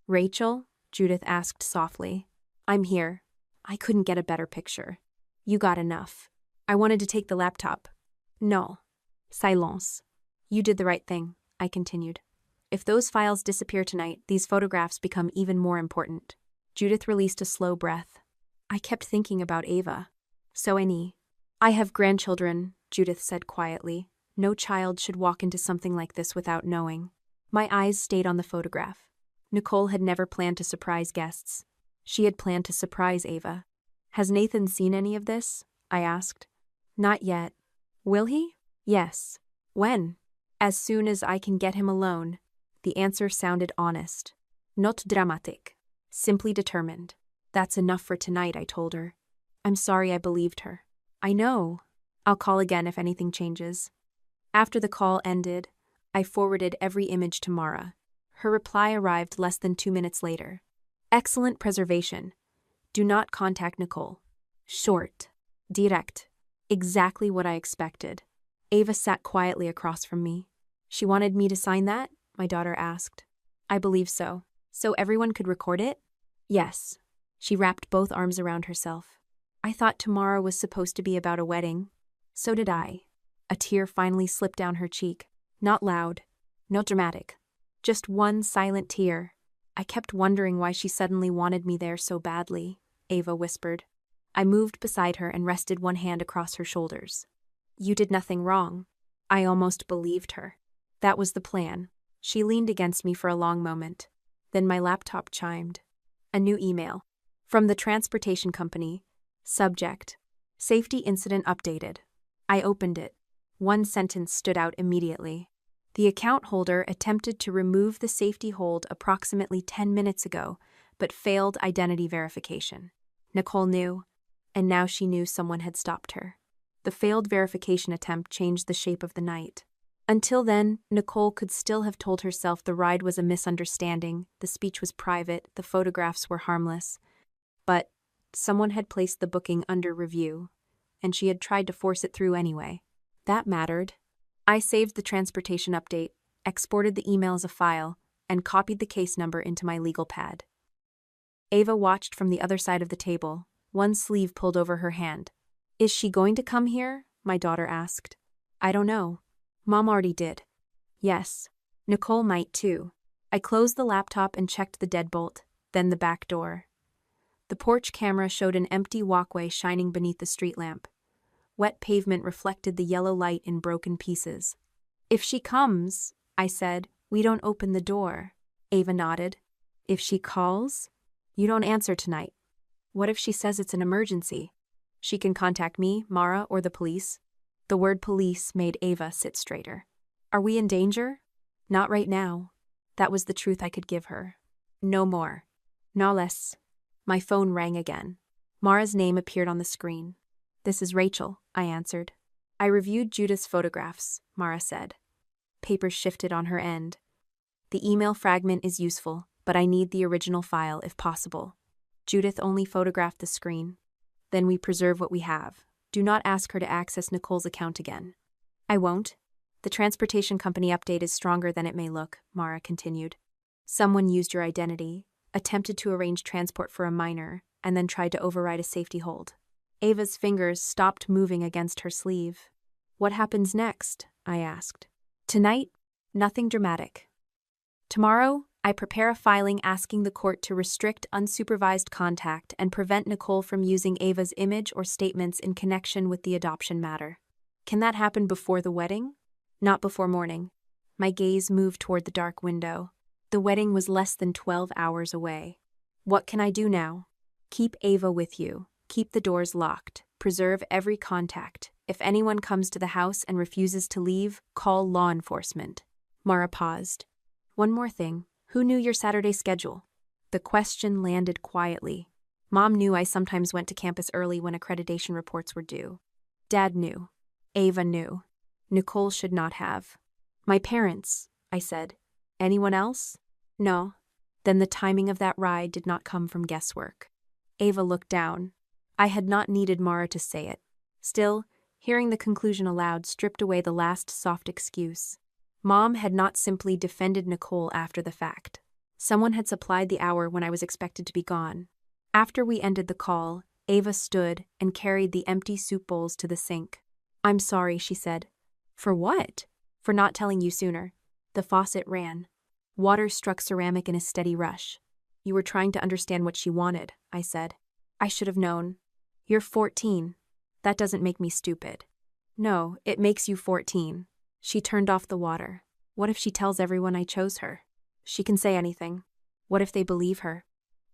Rachel? Judith asked softly. I'm here. I couldn't get a better picture. You got enough. I wanted to take the laptop. No. Silence. You did the right thing, I continued. If those files disappear tonight, these photographs become even more important. Judith released a slow breath. I kept thinking about Ava. So I have grandchildren, Judith said quietly. No child should walk into something like this without knowing. My eyes stayed on the photograph. Nicole had never planned to surprise guests. She had planned to surprise Ava. Has Nathan seen any of this? I asked. Not yet. Will he? Yes. When? As soon as I can get him alone. The answer sounded honest. Not dramatic. Simply determined. That's enough for tonight, I told her. I'm sorry I believed her. I know. I'll call again if anything changes. After the call ended, I forwarded every image to Mara. Her reply arrived less than 2 minutes later. Excellent preservation. Do not contact Nicole. Short. Direct. Exactly what I expected. Ava sat quietly across from me. She wanted me to sign that? My daughter asked. I believe so. So everyone could record it? Yes. She wrapped both arms around herself. I thought tomorrow was supposed to be about a wedding. So did I. A tear finally slipped down her cheek. Not loud. Not dramatic. Just one silent tear. I kept wondering why she suddenly wanted me there so badly, Ava whispered. I moved beside her and rested one hand across her shoulders. You did nothing wrong. I almost believed her. That was the plan. She leaned against me for a long moment. Then my laptop chimed. A new email. From the transportation company. Subject. Safety incident updated. I opened it. One sentence stood out immediately. The account holder attempted to remove the safety hold approximately 10 minutes ago, but failed identity verification. Nicole knew, and now she knew someone had stopped her. The failed verification attempt changed the shape of the night. Until then, Nicole could still have told herself the ride was a misunderstanding, the speech was private, the photographs were harmless. But someone had placed the booking under review, and she had tried to force it through anyway. That mattered. I saved the transportation update, exported the email as a file, and copied the case number into my legal pad. Ava watched from the other side of the table, one sleeve pulled over her hand. Is she going to come here? My daughter asked. I don't know. Mom already did. Yes. Nicole might too. I closed the laptop and checked the deadbolt, then the back door. The porch camera showed an empty walkway shining beneath the street lamp. Wet pavement reflected the yellow light in broken pieces. If she comes, I said, we don't open the door. Ava nodded. If she calls? You don't answer tonight. What if she says it's an emergency? She can contact me, Mara, or the police. The word police made Ava sit straighter. Are we in danger? Not right now. That was the truth I could give her. No more. No less. My phone rang again. Mara's name appeared on the screen. This is Rachel, I answered. I reviewed Judith's photographs, Mara said. Papers shifted on her end. The email fragment is useful, but I need the original file if possible. Judith only photographed the screen. Then we preserve what we have. Do not ask her to access Nicole's account again. I won't. The transportation company update is stronger than it may look, Mara continued. Someone used your identity, attempted to arrange transport for a minor, and then tried to override a safety hold. Ava's fingers stopped moving against her sleeve. What happens next? I asked. Tonight, nothing dramatic. Tomorrow, I prepare a filing asking the court to restrict unsupervised contact and prevent Nicole from using Ava's image or statements in connection with the adoption matter. Can that happen before the wedding? Not before morning. My gaze moved toward the dark window. The wedding was less than 12 hours away. What can I do now? Keep Ava with you. Keep the doors locked. Preserve every contact. If anyone comes to the house and refuses to leave, call law enforcement. Mara paused. One more thing. Who knew your Saturday schedule? The question landed quietly. Mom knew I sometimes went to campus early when accreditation reports were due. Dad knew. Ava knew. Nicole should not have. My parents, I said. Anyone else? No. Then the timing of that ride did not come from guesswork. Ava looked down. I had not needed Mara to say it. Still, hearing the conclusion aloud stripped away the last soft excuse. Mom had not simply defended Nicole after the fact. Someone had supplied the hour when I was expected to be gone. After we ended the call, Ava stood and carried the empty soup bowls to the sink. I'm sorry, she said. For what? For not telling you sooner. The faucet ran. Water struck ceramic in a steady rush. You were trying to understand what she wanted, I said. I should have known. You're 14. That doesn't make me stupid. No, it makes you 14. She turned off the water. What if she tells everyone I chose her? She can say anything. What if they believe her?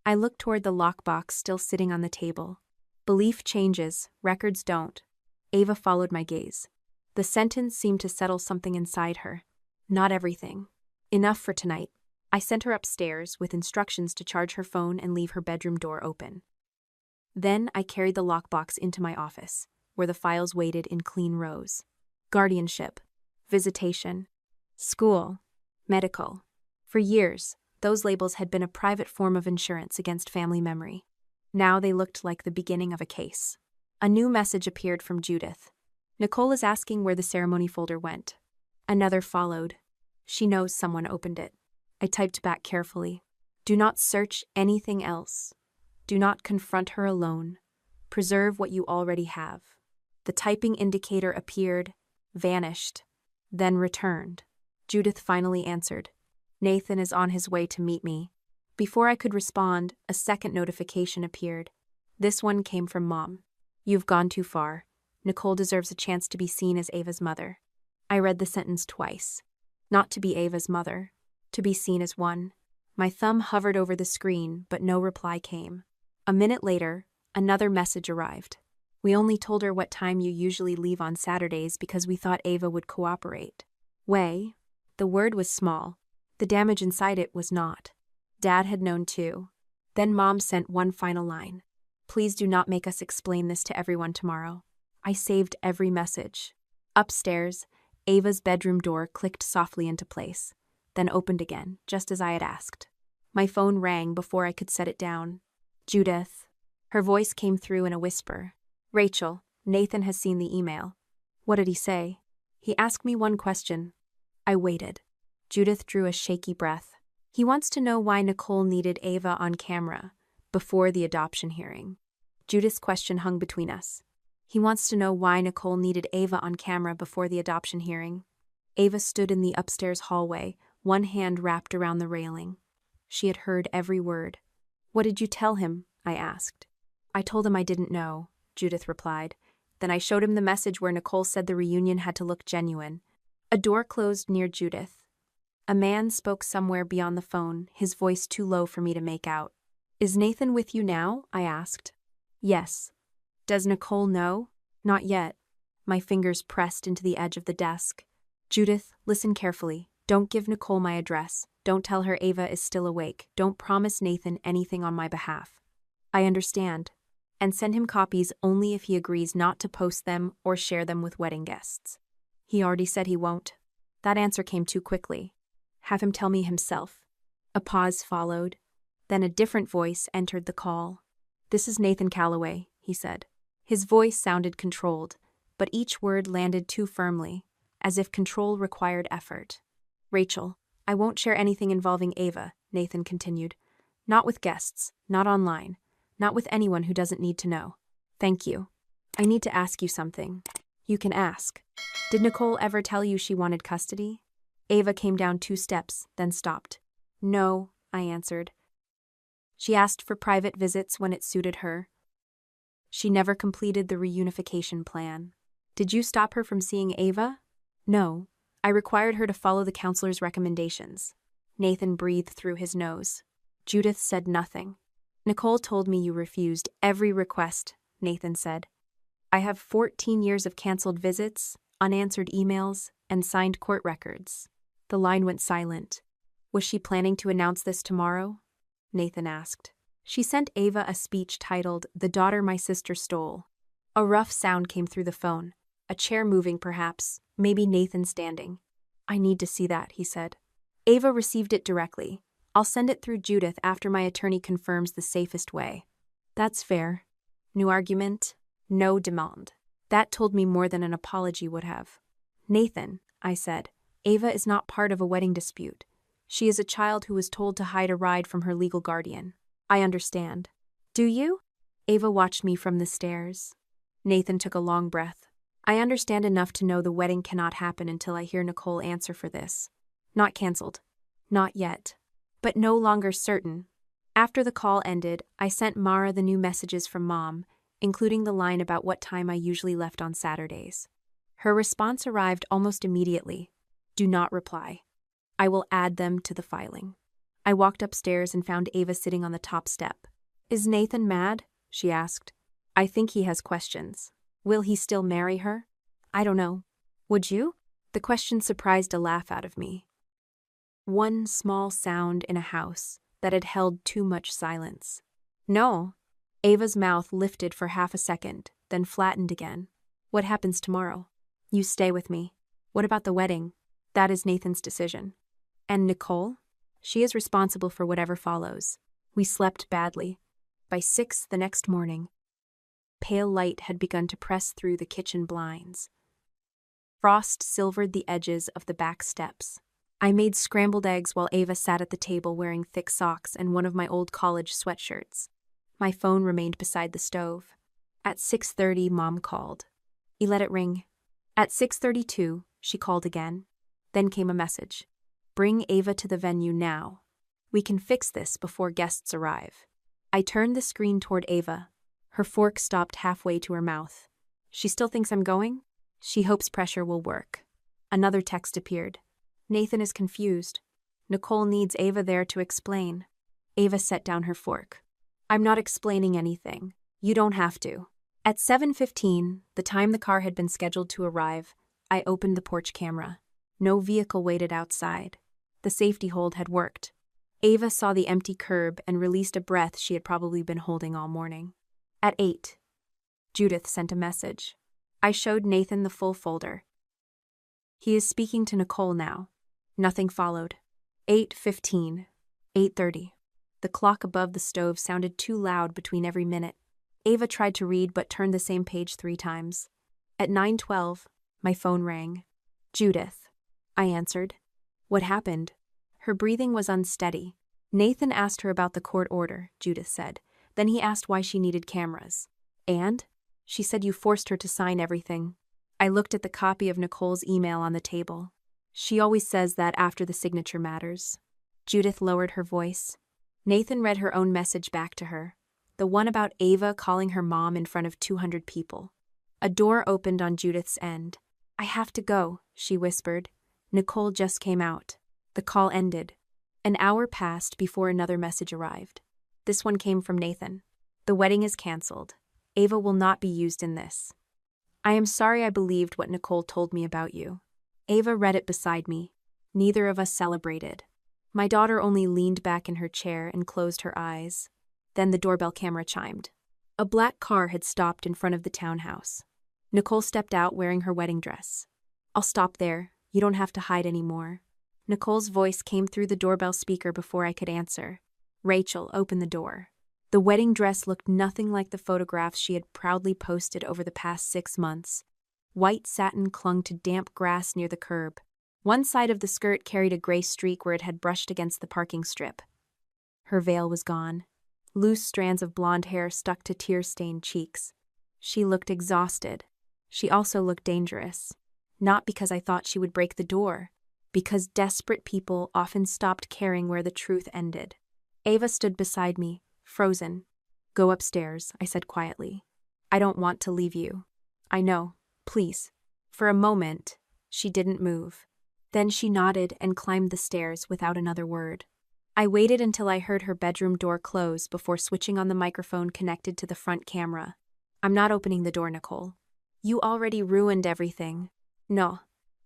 I looked toward the lockbox still sitting on the table. Belief changes, records don't. Ava followed my gaze. The sentence seemed to settle something inside her. Not everything. Enough for tonight. I sent her upstairs with instructions to charge her phone and leave her bedroom door open. Then I carried the lockbox into my office, where the files waited in clean rows. Guardianship, visitation, school, medical. For years, those labels had been a private form of insurance against family memory. Now they looked like the beginning of a case. A new message appeared from Judith. Nicole is asking where the ceremony folder went. Another followed. She knows someone opened it. I typed back carefully. Do not search anything else. Do not confront her alone. Preserve what you already have. The typing indicator appeared, vanished, then returned. Judith finally answered. Nathan is on his way to meet me. Before I could respond, a second notification appeared. This one came from Mom. You've gone too far. Nicole deserves a chance to be seen as Ava's mother. I read the sentence twice. Not to be Ava's mother. To be seen as one. My thumb hovered over the screen, but no reply came. A minute later, another message arrived. We only told her what time you usually leave on Saturdays because we thought Ava would cooperate. Way. The word was small. The damage inside it was not. Dad had known too. Then Mom sent one final line. Please do not make us explain this to everyone tomorrow. I saved every message. Upstairs, Ava's bedroom door clicked softly into place, then opened again, just as I had asked. My phone rang before I could set it down. Judith. Her voice came through in a whisper. Rachel, Nathan has seen the email. What did he say? He asked me one question. I waited. Judith drew a shaky breath. He wants to know why Nicole needed Ava on camera before the adoption hearing. Judith's question hung between us. He wants to know why Nicole needed Ava on camera before the adoption hearing. Ava stood in the upstairs hallway, one hand wrapped around the railing. She had heard every word. What did you tell him? I asked. I told him I didn't know, Judith replied. Then I showed him the message where Nicole said the reunion had to look genuine. A door closed near Judith. A man spoke somewhere beyond the phone, his voice too low for me to make out. Is Nathan with you now? I asked. Yes. Does Nicole know? Not yet. My fingers pressed into the edge of the desk. Judith, listen carefully. Don't give Nicole my address. Don't tell her Ava is still awake. Don't promise Nathan anything on my behalf. I understand. And send him copies only if he agrees not to post them or share them with wedding guests. He already said he won't. That answer came too quickly. Have him tell me himself. A pause followed. Then a different voice entered the call. This is Nathan Calloway, he said. His voice sounded controlled, but each word landed too firmly, as if control required effort. Rachel, I won't share anything involving Ava, Nathan continued. Not with guests, not online, not with anyone who doesn't need to know. Thank you. I need to ask you something. You can ask. Did Nicole ever tell you she wanted custody? Ava came down 2 steps, then stopped. No, I answered. She asked for private visits when it suited her. She never completed the reunification plan. Did you stop her from seeing Ava? No. I required her to follow the counselor's recommendations. Nathan breathed through his nose. Judith said nothing. Nicole told me you refused every request, Nathan said. I have 14 years of canceled visits, unanswered emails, and signed court records. The line went silent. Was she planning to announce this tomorrow? Nathan asked. She sent Ava a speech titled, The Daughter My Sister Stole. A rough sound came through the phone. A chair moving, perhaps. Maybe Nathan standing. I need to see that, he said. Ava received it directly. I'll send it through Judith after my attorney confirms the safest way. That's fair. New argument? No demand. That told me more than an apology would have. Nathan, I said, Ava is not part of a wedding dispute. She is a child who was told to hide a ride from her legal guardian. I understand. Do you? Ava watched me from the stairs. Nathan took a long breath. I understand enough to know the wedding cannot happen until I hear Nicole answer for this. Not cancelled. Not yet. But no longer certain. After the call ended, I sent Mara the new messages from Mom, including the line about what time I usually left on Saturdays. Her response arrived almost immediately. Do not reply. I will add them to the filing. I walked upstairs and found Ava sitting on the top step. Is Nathan mad? She asked. I think he has questions. Will he still marry her? I don't know. Would you? The question surprised a laugh out of me. One small sound in a house that had held too much silence. No. Ava's mouth lifted for half a second, then flattened again. What happens tomorrow? You stay with me. What about the wedding? That is Nathan's decision. And Nicole? She is responsible for whatever follows. We slept badly. By 6 the next morning, pale light had begun to press through the kitchen blinds. Frost silvered the edges of the back steps. I made scrambled eggs while Ava sat at the table wearing thick socks and one of my old college sweatshirts. My phone remained beside the stove. At 6:30, Mom called. He let it ring. At 6:32, she called again. Then came a message. Bring Ava to the venue now. We can fix this before guests arrive. I turned the screen toward Ava. Her fork stopped halfway to her mouth. She still thinks I'm going? She hopes pressure will work. Another text appeared. Nathan is confused. Nicole needs Ava there to explain. Ava set down her fork. I'm not explaining anything. You don't have to. At 7:15, the time the car had been scheduled to arrive, I opened the porch camera. No vehicle waited outside. The safety hold had worked. Ava saw the empty curb and released a breath she had probably been holding all morning. At 8, Judith sent a message. I showed Nathan the full folder. He is speaking to Nicole now. Nothing followed. 8:15, 8:30. The clock above the stove sounded too loud between every minute. Ava tried to read but turned the same page 3 times. At 9:12, my phone rang. Judith. I answered. What happened? Her breathing was unsteady. Nathan asked her about the court order, Judith said. Then he asked why she needed cameras. And? She said you forced her to sign everything. I looked at the copy of Nicole's email on the table. She always says that after the signature matters. Judith lowered her voice. Nathan read her own message back to her. The one about Ava calling her mom in front of 200 people. A door opened on Judith's end. I have to go, she whispered. Nicole just came out. The call ended. An hour passed before another message arrived. This one came from Nathan. The wedding is canceled. Ava will not be used in this. I am sorry I believed what Nicole told me about you. Ava read it beside me. Neither of us celebrated. My daughter only leaned back in her chair and closed her eyes. Then the doorbell camera chimed. A black car had stopped in front of the townhouse. Nicole stepped out wearing her wedding dress. I'll stop there. You don't have to hide anymore. Nicole's voice came through the doorbell speaker before I could answer. Rachel, open the door. The wedding dress looked nothing like the photographs she had proudly posted over the past 6 months. White satin clung to damp grass near the curb. One side of the skirt carried a gray streak where it had brushed against the parking strip. Her veil was gone. Loose strands of blonde hair stuck to tear-stained cheeks. She looked exhausted. She also looked dangerous. Not because I thought she would break the door, because desperate people often stopped caring where the truth ended. Ava stood beside me, frozen. Go upstairs, I said quietly. I don't want to leave you. I know, please. For a moment, she didn't move. Then she nodded and climbed the stairs without another word. I waited until I heard her bedroom door close before switching on the microphone connected to the front camera. I'm not opening the door, Nicole. You already ruined everything. No.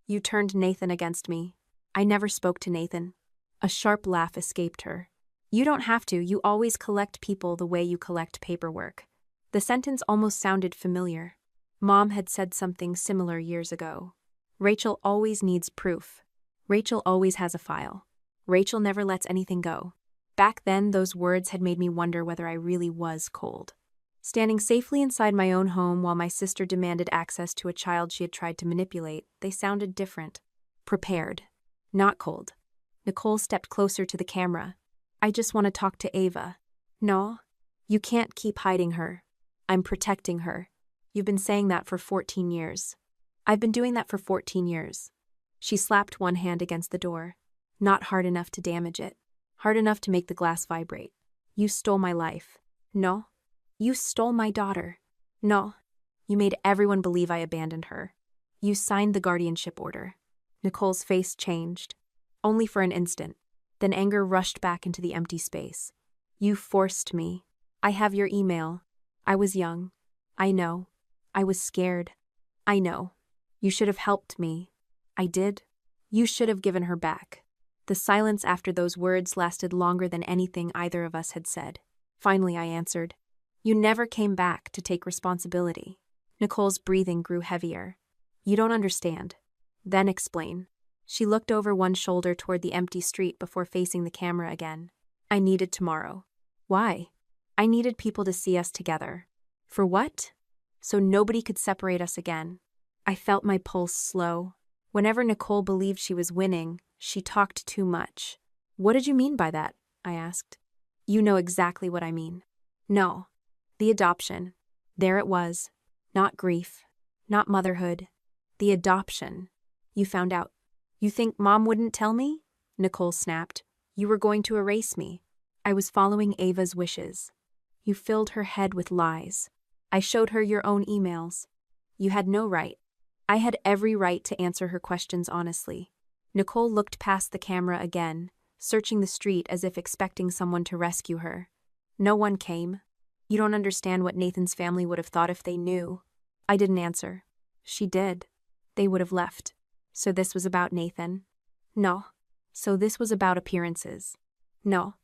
You turned Nathan against me. I never spoke to Nathan. A sharp laugh escaped her. You don't have to. You always collect people the way you collect paperwork. The sentence almost sounded familiar. Mom had said something similar years ago. Rachel always needs proof. Rachel always has a file. Rachel never lets anything go. Back then, those words had made me wonder whether I really was cold. Standing safely inside my own home while my sister demanded access to a child she had tried to manipulate, they sounded different. Prepared. Not cold. Nicole stepped closer to the camera. I just want to talk to Ava. No? You can't keep hiding her. I'm protecting her. You've been saying that for 14 years. I've been doing that for 14 years. She slapped one hand against the door. Not hard enough to damage it. Hard enough to make the glass vibrate. You stole my life. No? You stole my daughter. No. You made everyone believe I abandoned her. You signed the guardianship order. Nicole's face changed. Only for an instant. Then anger rushed back into the empty space. You forced me. I have your email. I was young. I know. I was scared. I know. You should have helped me. I did. You should have given her back. The silence after those words lasted longer than anything either of us had said. Finally, I answered. You never came back to take responsibility. Nicole's breathing grew heavier. You don't understand. Then explain. She looked over one shoulder toward the empty street before facing the camera again. I needed tomorrow. Why? I needed people to see us together. For what? So nobody could separate us again. I felt my pulse slow. Whenever Nicole believed she was winning, she talked too much. What did you mean by that? I asked. You know exactly what I mean. No. The adoption. There it was. Not grief. Not motherhood. The adoption. You found out. You think Mom wouldn't tell me? Nicole snapped. You were going to erase me. I was following Ava's wishes. You filled her head with lies. I showed her your own emails. You had no right. I had every right to answer her questions honestly. Nicole looked past the camera again, searching the street as if expecting someone to rescue her. No one came. You don't understand what Nathan's family would have thought if they knew. I didn't answer. She did. They would have left. So this was about Nathan? No. So this was about appearances? No.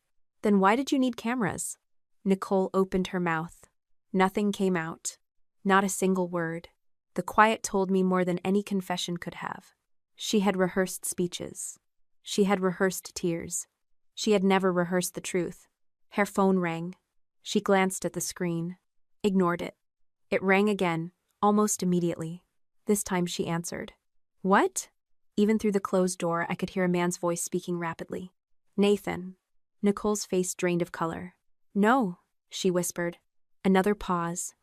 Then why did you need cameras? Nicole opened her mouth. Nothing came out. Not a single word. The quiet told me more than any confession could have. She had rehearsed speeches. She had rehearsed tears. She had never rehearsed the truth. Her phone rang. She glanced at the screen. Ignored it. It rang again, almost immediately. This time she answered. What? Even through the closed door, I could hear a man's voice speaking rapidly. Nathan. Nicole's face drained of color. No, she whispered. Another pause.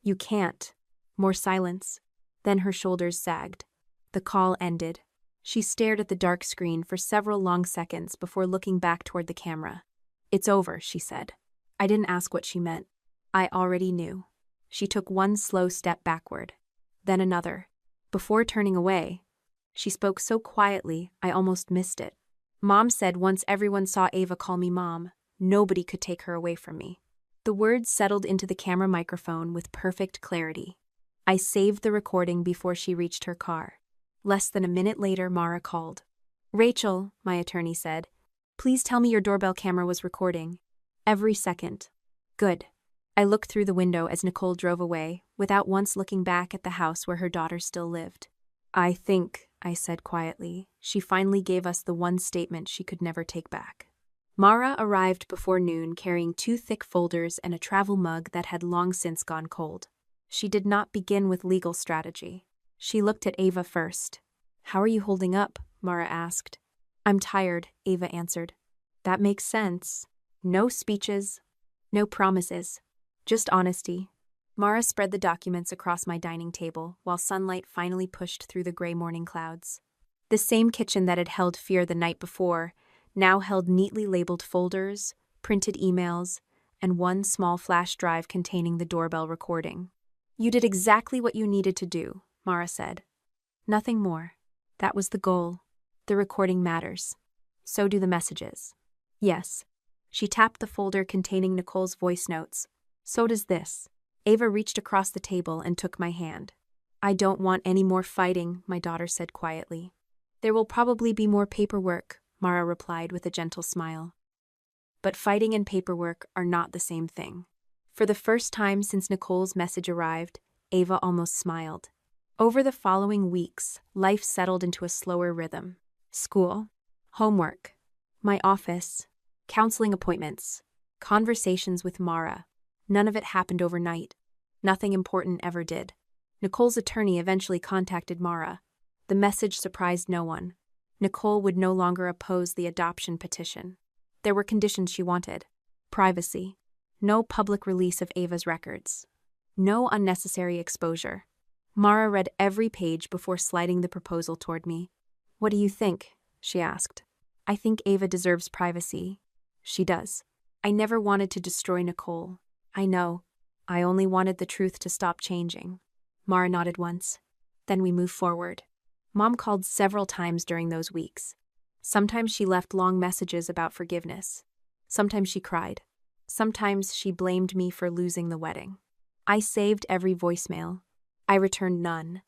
You can't. More silence. Then her shoulders sagged. The call ended. She stared at the dark screen for several long seconds before looking back toward the camera. It's over, she said. I didn't ask what she meant. I already knew. She took one slow step backward. Then another. Before turning away, she spoke so quietly I almost missed it. Mom said once everyone saw Ava call me Mom, nobody could take her away from me. The words settled into the camera microphone with perfect clarity. I saved the recording before she reached her car. Less than a minute later, Mara called. Rachel, my attorney said, please tell me your doorbell camera was recording. Every second. Good. I looked through the window as Nicole drove away, without once looking back at the house where her daughter still lived. I think, I said quietly, she finally gave us the one statement she could never take back. Mara arrived before noon carrying 2 thick folders and a travel mug that had long since gone cold. She did not begin with legal strategy. She looked at Ava first. How are you holding up? Mara asked. I'm tired, Ava answered. That makes sense. No speeches, no promises, just honesty. Mara spread the documents across my dining table while sunlight finally pushed through the gray morning clouds. The same kitchen that had held fear the night before now held neatly labeled folders, printed emails, and one small flash drive containing the doorbell recording. You did exactly what you needed to do, Mara said. Nothing more. That was the goal. The recording matters. So do the messages. Yes. She tapped the folder containing Nicole's voice notes. So does this. Ava reached across the table and took my hand. I don't want any more fighting, my daughter said quietly. There will probably be more paperwork, Mara replied with a gentle smile. But fighting and paperwork are not the same thing. For the first time since Nicole's message arrived, Ava almost smiled. Over the following weeks, life settled into a slower rhythm. School, homework, my office, counseling appointments, conversations with Mara. None of it happened overnight. Nothing important ever did. Nicole's attorney eventually contacted Mara. The message surprised no one. Nicole would no longer oppose the adoption petition. There were conditions she wanted. Privacy. No public release of Ava's records. No unnecessary exposure. Mara read every page before sliding the proposal toward me. What do you think? She asked. I think Ava deserves privacy. She does. I never wanted to destroy Nicole. I know. I only wanted the truth to stop changing. Mara nodded once. Then we moved forward. Mom called several times during those weeks. Sometimes she left long messages about forgiveness. Sometimes she cried. Sometimes she blamed me for losing the wedding. I saved every voicemail. I returned none.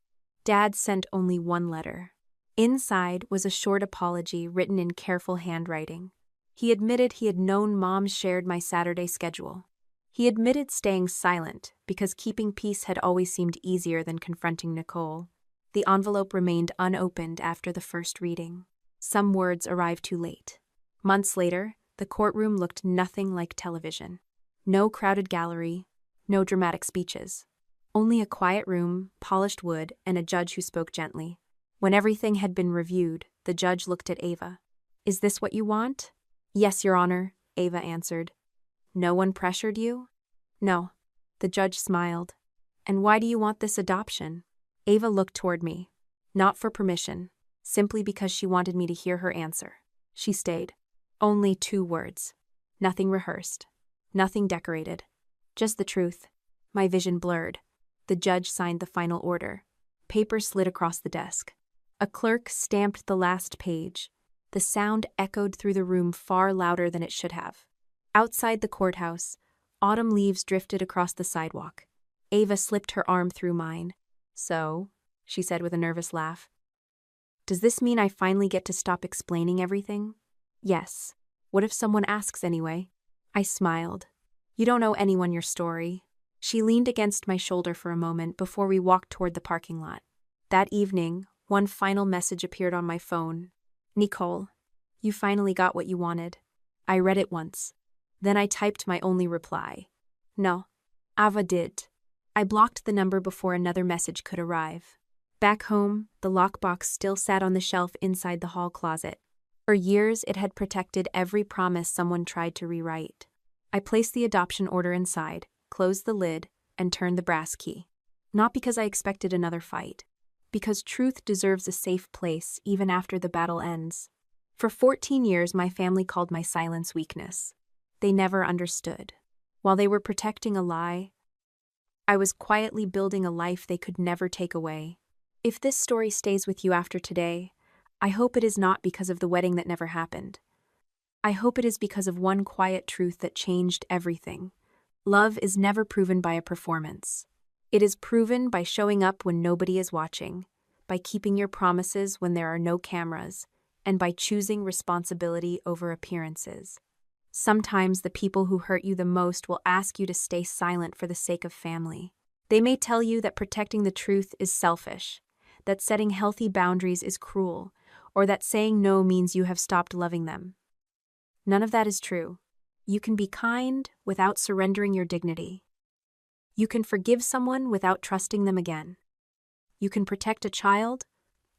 Dad sent only one letter. Inside was a short apology written in careful handwriting. He admitted he had known Mom shared my Saturday schedule. He admitted staying silent because keeping peace had always seemed easier than confronting Nicole. The envelope remained unopened after the first reading. Some words arrived too late. Months later, the courtroom looked nothing like television. No crowded gallery, no dramatic speeches. Only a quiet room, polished wood, and a judge who spoke gently. When everything had been reviewed, the judge looked at Ava. "Is this what you want?" "Yes, Your Honor," Ava answered. "No one pressured you?" "No." The judge smiled. "And why do you want this adoption?" Ava looked toward me. Not for permission, simply because she wanted me to hear her answer. She stayed. Only 2 words. Nothing rehearsed. Nothing decorated. Just the truth. My vision blurred. The judge signed the final order. Paper slid across the desk. A clerk stamped the last page. The sound echoed through the room far louder than it should have. Outside the courthouse, autumn leaves drifted across the sidewalk. Ava slipped her arm through mine. "So," she said with a nervous laugh, "does this mean I finally get to stop explaining everything?" "Yes. What if someone asks anyway?" I smiled. "You don't owe anyone your story." She leaned against my shoulder for a moment before we walked toward the parking lot. That evening, one final message appeared on my phone. "Nicole, you finally got what you wanted." I read it once. Then I typed my only reply. "No, Ava did." I blocked the number before another message could arrive. Back home, the lockbox still sat on the shelf inside the hall closet. For years, it had protected every promise someone tried to rewrite. I placed the adoption order inside, closed the lid, and turned the brass key. Not because I expected another fight. Because truth deserves a safe place even after the battle ends. For 14 years, my family called my silence weakness. They never understood. While they were protecting a lie, I was quietly building a life they could never take away. If this story stays with you after today, I hope it is not because of the wedding that never happened. I hope it is because of one quiet truth that changed everything. Love is never proven by a performance. It is proven by showing up when nobody is watching, by keeping your promises when there are no cameras, and by choosing responsibility over appearances. Sometimes the people who hurt you the most will ask you to stay silent for the sake of family. They may tell you that protecting the truth is selfish, that setting healthy boundaries is cruel, or that saying no means you have stopped loving them. None of that is true. You can be kind without surrendering your dignity. You can forgive someone without trusting them again. You can protect a child,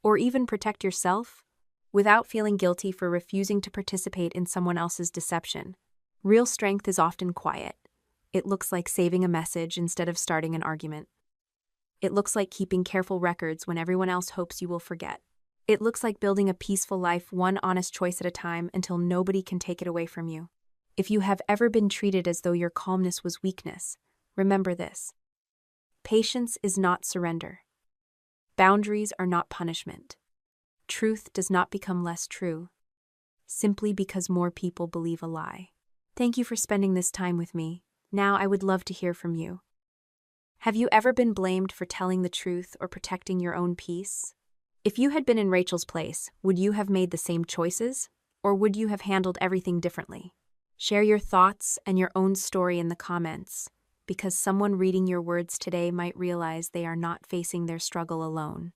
or even protect yourself, without feeling guilty for refusing to participate in someone else's deception. Real strength is often quiet. It looks like saving a message instead of starting an argument. It looks like keeping careful records when everyone else hopes you will forget. It looks like building a peaceful life one honest choice at a time until nobody can take it away from you. If you have ever been treated as though your calmness was weakness, remember this. Patience is not surrender. Boundaries are not punishment. Truth does not become less true, simply because more people believe a lie. Thank you for spending this time with me. Now I would love to hear from you. Have you ever been blamed for telling the truth or protecting your own peace? If you had been in Rachel's place, would you have made the same choices, or would you have handled everything differently? Share your thoughts and your own story in the comments, because someone reading your words today might realize they are not facing their struggle alone.